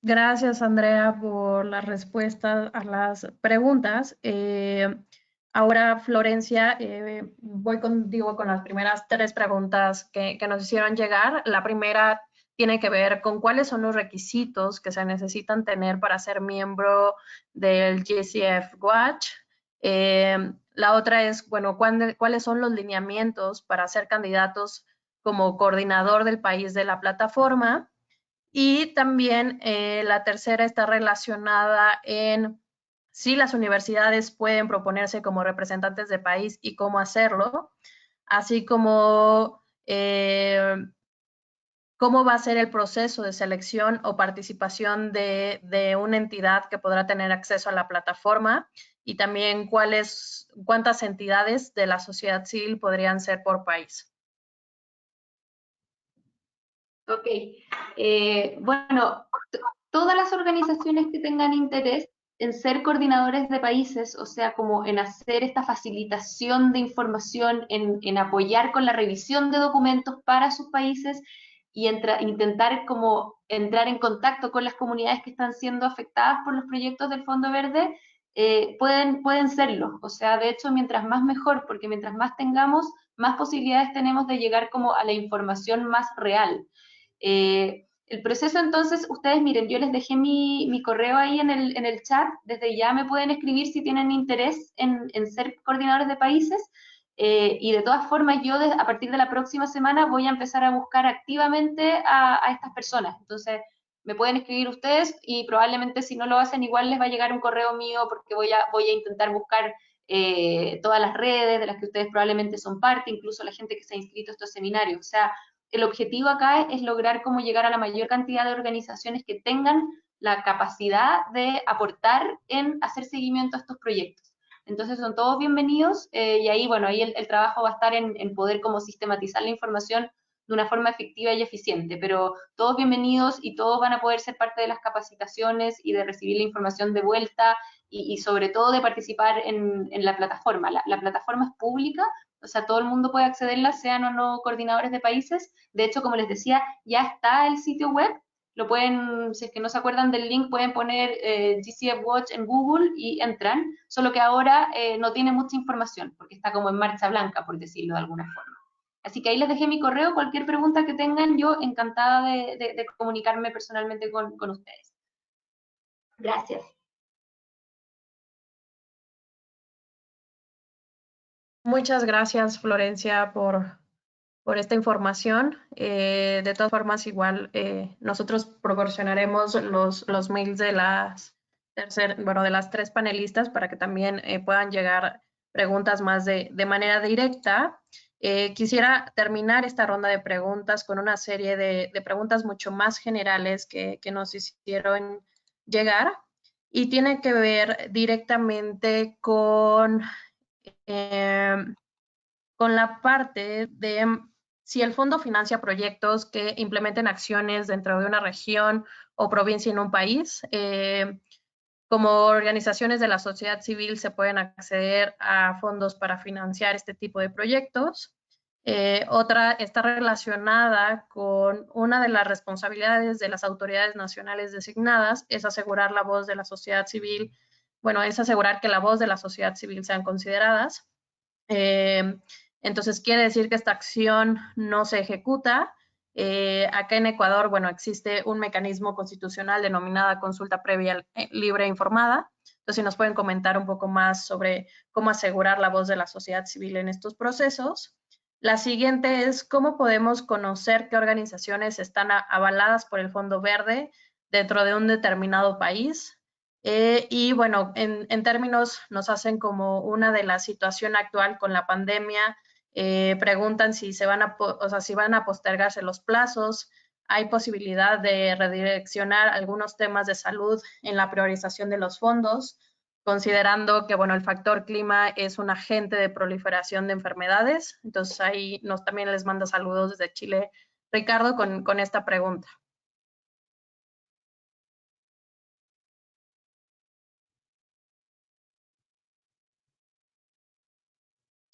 Speaker 1: Gracias, Andrea, por la respuesta a las preguntas. Ahora, Florencia, voy contigo con las primeras 3 preguntas que nos hicieron llegar. La primera tiene que ver con cuáles son los requisitos que se necesitan tener para ser miembro del GCF Watch. La otra es, bueno, ¿cuáles son los lineamientos para ser candidatos como coordinador del país de la plataforma? Y también la tercera está relacionada en si las universidades pueden proponerse como representantes de país y cómo hacerlo, así como cómo va a ser el proceso de selección o participación de una entidad que podrá tener acceso a la plataforma, y también cuántas entidades de la sociedad civil podrían ser por país.
Speaker 4: Ok, bueno, todas las organizaciones que tengan interés en ser coordinadores de países, o sea, como en hacer esta facilitación de información, en apoyar con la revisión de documentos para sus países y intentar como entrar en contacto con las comunidades que están siendo afectadas por los proyectos del Fondo Verde, pueden serlo. O sea, de hecho, mientras más mejor, porque mientras más tengamos, más posibilidades tenemos de llegar como a la información más real. El proceso, entonces, ustedes miren, yo les dejé mi correo ahí en el chat, desde ya me pueden escribir si tienen interés en ser coordinadores de países, y de todas formas yo a partir de la próxima semana voy a empezar a buscar activamente a estas personas. Entonces, me pueden escribir ustedes y probablemente si no lo hacen igual les va a llegar un correo mío, porque voy a intentar buscar todas las redes de las que ustedes probablemente son parte, incluso la gente que se ha inscrito a estos seminarios. O sea, el objetivo acá es lograr cómo llegar a la mayor cantidad de organizaciones que tengan la capacidad de aportar en hacer seguimiento a estos proyectos. Entonces son todos bienvenidos, y ahí, bueno, ahí el trabajo va a estar en poder como sistematizar la información de una forma efectiva y eficiente, pero todos bienvenidos y todos van a poder ser parte de las capacitaciones y de recibir la información de vuelta y sobre todo de participar en la plataforma. La plataforma es pública, o sea, todo el mundo puede accederla, sean o no coordinadores de países. De hecho, como les decía, ya está el sitio web. Lo pueden, si es que no se acuerdan del link, pueden poner GCF Watch en Google y entran, solo que ahora no tiene mucha información, porque está como en marcha blanca, por decirlo de alguna forma. Así que ahí les dejé mi correo, cualquier pregunta que tengan, yo encantada de comunicarme personalmente con ustedes. Gracias.
Speaker 1: Muchas gracias, Florencia, por esta información. De todas formas, igual nosotros proporcionaremos los mails de las 3 panelistas para que también puedan llegar preguntas más de manera directa. Quisiera terminar esta ronda de preguntas con una serie de preguntas mucho más generales que nos hicieron llegar y tiene que ver directamente con la parte de si el fondo financia proyectos que implementen acciones dentro de una región o provincia en un país. Como organizaciones de la sociedad civil se pueden acceder a fondos para financiar este tipo de proyectos. Otra está relacionada con una de las responsabilidades de las autoridades nacionales designadas, es asegurar la voz de la sociedad civil, bueno, es asegurar que la voz de la sociedad civil sean consideradas. Entonces quiere decir que esta acción no se ejecuta. Acá en Ecuador, bueno, existe un mecanismo constitucional denominada consulta previa libre e informada. Entonces, si nos pueden comentar un poco más sobre cómo asegurar la voz de la sociedad civil en estos procesos. La siguiente es cómo podemos conocer qué organizaciones están avaladas por el Fondo Verde dentro de un determinado país. Y bueno, en términos nos hacen como una de la situación actual con la pandemia, preguntan si van a postergarse los plazos, hay posibilidad de redireccionar algunos temas de salud en la priorización de los fondos, considerando que bueno, el factor clima es un agente de proliferación de enfermedades. Entonces ahí también les mando saludos desde Chile, Ricardo, con esta pregunta.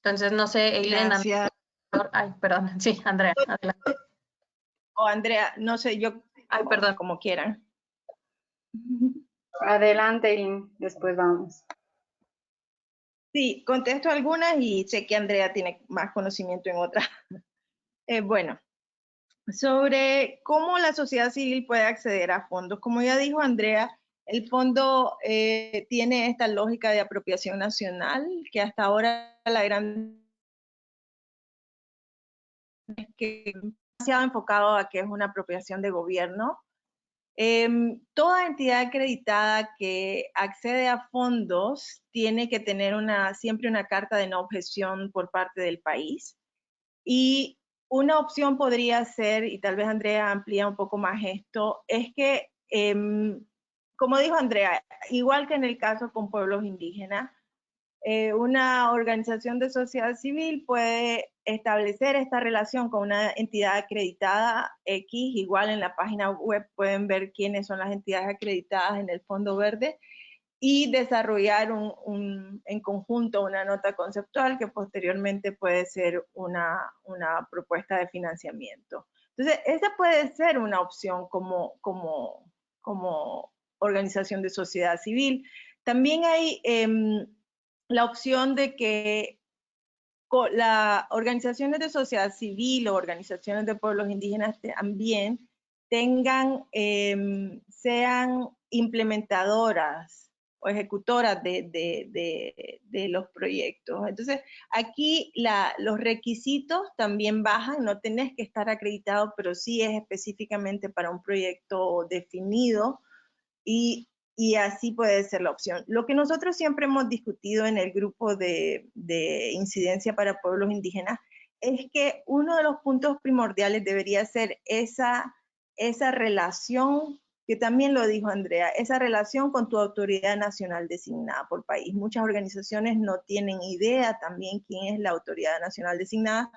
Speaker 1: Entonces, no sé, Eileen.
Speaker 2: Gracias.
Speaker 1: Ay, perdón. Sí, Andrea, adelante.
Speaker 2: O Andrea, no sé, yo,
Speaker 1: Ay, perdón.
Speaker 2: como quieran.
Speaker 3: Adelante, Eileen, después vamos.
Speaker 2: Sí, contesto algunas y sé que Andrea tiene más conocimiento en otras. Bueno, sobre cómo la sociedad civil puede acceder a fondos. Como ya dijo Andrea, el fondo tiene esta lógica de apropiación nacional, que hasta ahora la gran es que demasiado enfocado a que es una apropiación de gobierno. Toda entidad acreditada que accede a fondos tiene que tener siempre una carta de no objeción por parte del país. Y una opción podría ser, y tal vez Andrea amplía un poco más esto, es que, como dijo Andrea, igual que en el caso con pueblos indígenas, una organización de sociedad civil puede establecer esta relación con una entidad acreditada X, igual en la página web pueden ver quiénes son las entidades acreditadas en el Fondo Verde, y desarrollar en conjunto una nota conceptual que posteriormente puede ser una propuesta de financiamiento. Entonces, esa puede ser una opción como organización de sociedad civil. También hay la opción de que las organizaciones de sociedad civil o organizaciones de pueblos indígenas también sean implementadoras o ejecutoras de los proyectos. Entonces, aquí los requisitos también bajan, no tenés que estar acreditado, pero sí es específicamente para un proyecto definido y así puede ser la opción. Lo que nosotros siempre hemos discutido en el grupo de incidencia para pueblos indígenas es que uno de los puntos primordiales debería ser esa relación, que también lo dijo Andrea, esa relación con tu autoridad nacional designada por país. Muchas organizaciones no tienen idea también quién es la autoridad nacional designada.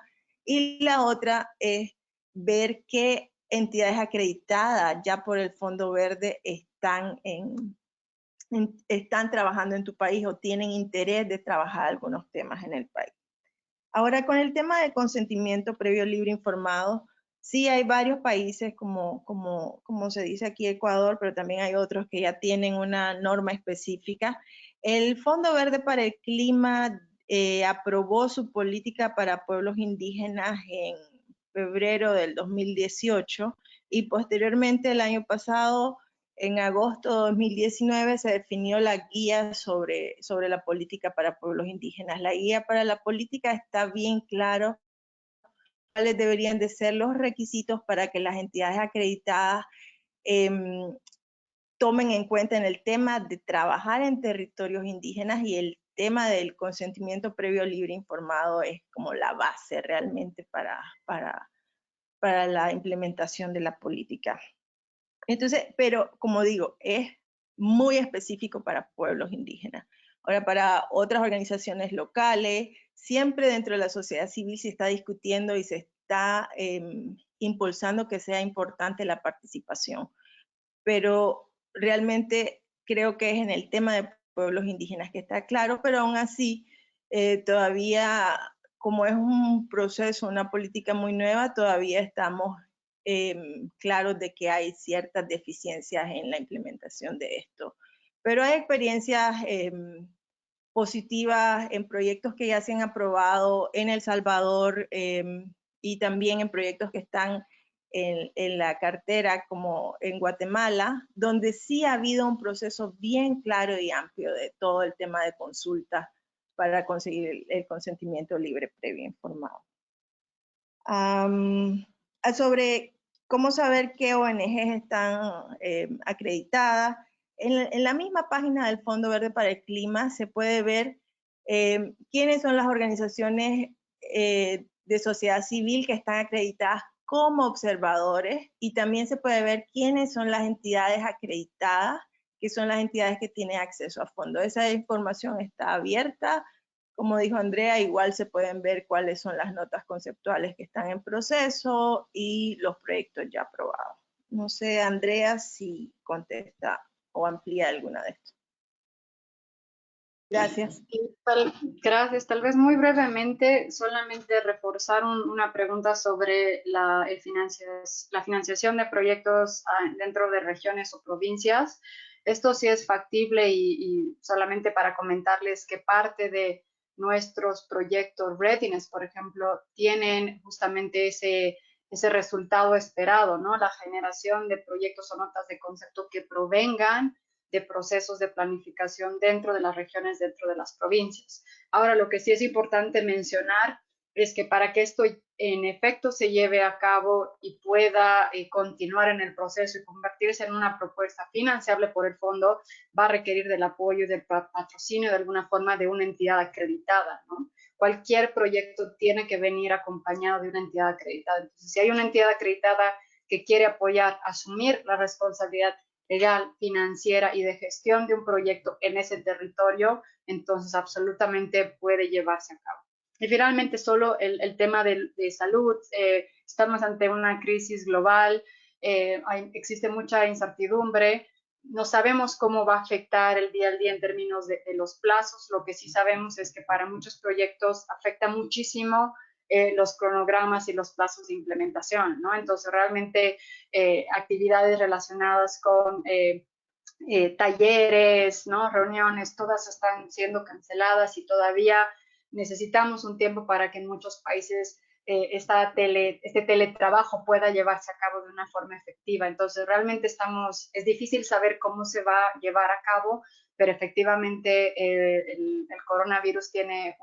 Speaker 2: Y la otra es ver qué entidades acreditadas ya por el Fondo Verde están trabajando en tu país o tienen interés de trabajar algunos temas en el país. Ahora, con el tema de consentimiento previo libre informado, sí hay varios países, como se dice aquí Ecuador, pero también hay otros que ya tienen una norma específica. El Fondo Verde para el Clima aprobó su política para pueblos indígenas en febrero del 2018 y posteriormente el año pasado, en agosto de 2019, se definió la guía sobre la política para pueblos indígenas. La guía para la política está bien claro cuáles deberían de ser los requisitos para que las entidades acreditadas tomen en cuenta en el tema de trabajar en territorios indígenas y el tema del consentimiento previo libre informado es como la base realmente para la implementación de la política. Entonces, pero como digo, es muy específico para pueblos indígenas. Ahora, para otras organizaciones locales, siempre dentro de la sociedad civil se está discutiendo y se está impulsando que sea importante la participación. Pero realmente creo que es en el tema de pueblos indígenas que está claro, pero aún así todavía, como es un proceso, una política muy nueva, todavía estamos claros de que hay ciertas deficiencias en la implementación de esto. Pero hay experiencias positivas en proyectos que ya se han aprobado en El Salvador y también en proyectos que están en la cartera, como en Guatemala, donde sí ha habido un proceso bien claro y amplio de todo el tema de consulta para conseguir el consentimiento libre previo informado. Sobre cómo saber qué ONGs están acreditadas, en la misma página del Fondo Verde para el Clima se puede ver quiénes son las organizaciones de sociedad civil que están acreditadas como observadores, y también se puede ver quiénes son las entidades acreditadas, que son las entidades que tienen acceso a fondos. Esa información está abierta. Como dijo Andrea, igual se pueden ver cuáles son las notas conceptuales que están en proceso y los proyectos ya aprobados. No sé, Andrea, si contesta o amplía alguna de estas. Gracias.
Speaker 3: Gracias. Tal vez muy brevemente, solamente reforzar una pregunta sobre la financiación de proyectos dentro de regiones o provincias. Esto sí es factible y solamente para comentarles que parte de nuestros proyectos Readiness, por ejemplo, tienen justamente ese resultado esperado, ¿no? La generación de proyectos o notas de concepto que provengan de procesos de planificación dentro de las regiones, dentro de las provincias. Ahora, lo que sí es importante mencionar es que para que esto en efecto se lleve a cabo y pueda continuar en el proceso y convertirse en una propuesta financiable por el fondo, va a requerir del apoyo y del patrocinio de alguna forma de una entidad acreditada, ¿no? Cualquier proyecto tiene que venir acompañado de una entidad acreditada. Entonces, si hay una entidad acreditada que quiere apoyar, asumir la responsabilidad legal, financiera y de gestión de un proyecto en ese territorio, entonces absolutamente puede llevarse a cabo. Y finalmente, solo el tema de salud. Estamos ante una crisis global, existe mucha incertidumbre, no sabemos cómo va a afectar el día al día en términos de los plazos. Lo que sí sabemos es que para muchos proyectos afecta muchísimo los cronogramas y los plazos de implementación, ¿no? Entonces, realmente actividades relacionadas con talleres, ¿no? Reuniones, todas están siendo canceladas y todavía necesitamos un tiempo para que en muchos países este teletrabajo pueda llevarse a cabo de una forma efectiva. Entonces, realmente es difícil saber cómo se va a llevar a cabo, pero efectivamente el coronavirus genera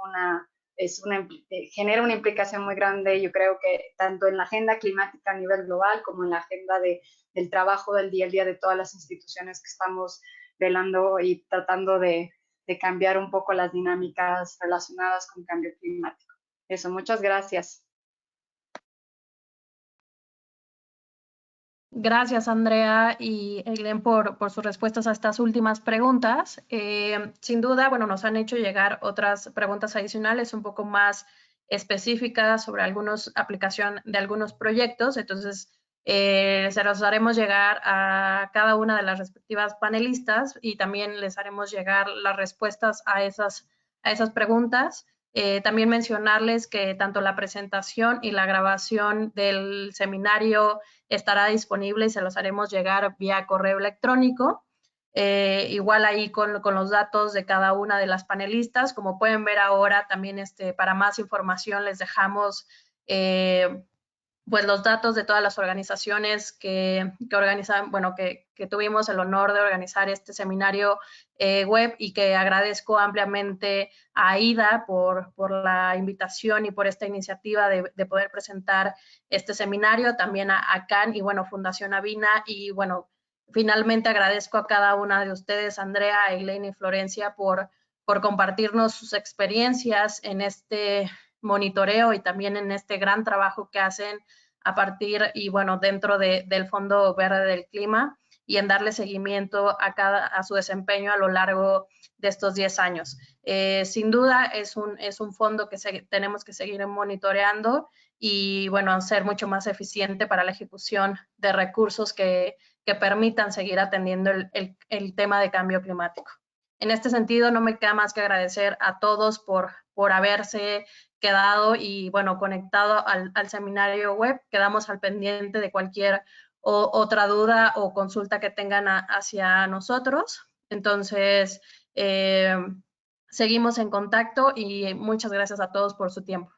Speaker 3: una implicación muy grande, yo creo que tanto en la agenda climática a nivel global como en la agenda del trabajo del día a día de todas las instituciones que estamos velando y tratando de cambiar un poco las dinámicas relacionadas con cambio climático. Eso, muchas gracias.
Speaker 1: Gracias, Andrea y Eileen, por sus respuestas a estas últimas preguntas. Sin duda, bueno, nos han hecho llegar otras preguntas adicionales un poco más específicas sobre aplicación de algunos proyectos. Entonces, se los haremos llegar a cada una de las respectivas panelistas y también les haremos llegar las respuestas a esas preguntas. También mencionarles que tanto la presentación y la grabación del seminario estará disponible y se los haremos llegar vía correo electrónico. Igual ahí con los datos de cada una de las panelistas. Como pueden ver ahora, también para más información les dejamos pues los datos de todas las organizaciones que organizan, bueno, que tuvimos el honor de organizar este seminario web, y que agradezco ampliamente a Aida por la invitación y por esta iniciativa de poder presentar este seminario, también a CAN y, bueno, Fundación Avina, y, bueno, finalmente agradezco a cada una de ustedes, Andrea, Eileen y Florencia, por por compartirnos sus experiencias en este monitoreo y también en este gran trabajo que hacen a partir y bueno, dentro del Fondo Verde del Clima y en darle seguimiento a su desempeño a lo largo de estos 10 años. Sin duda es un fondo que tenemos que seguir monitoreando y bueno, ser mucho más eficiente para la ejecución de recursos que permitan seguir atendiendo el tema de cambio climático. En este sentido, no me queda más que agradecer a todos por haberse quedado y, bueno, conectado al seminario web. Quedamos al pendiente de cualquier otra duda o consulta que tengan hacia nosotros. Entonces, seguimos en contacto y muchas gracias a todos por su tiempo.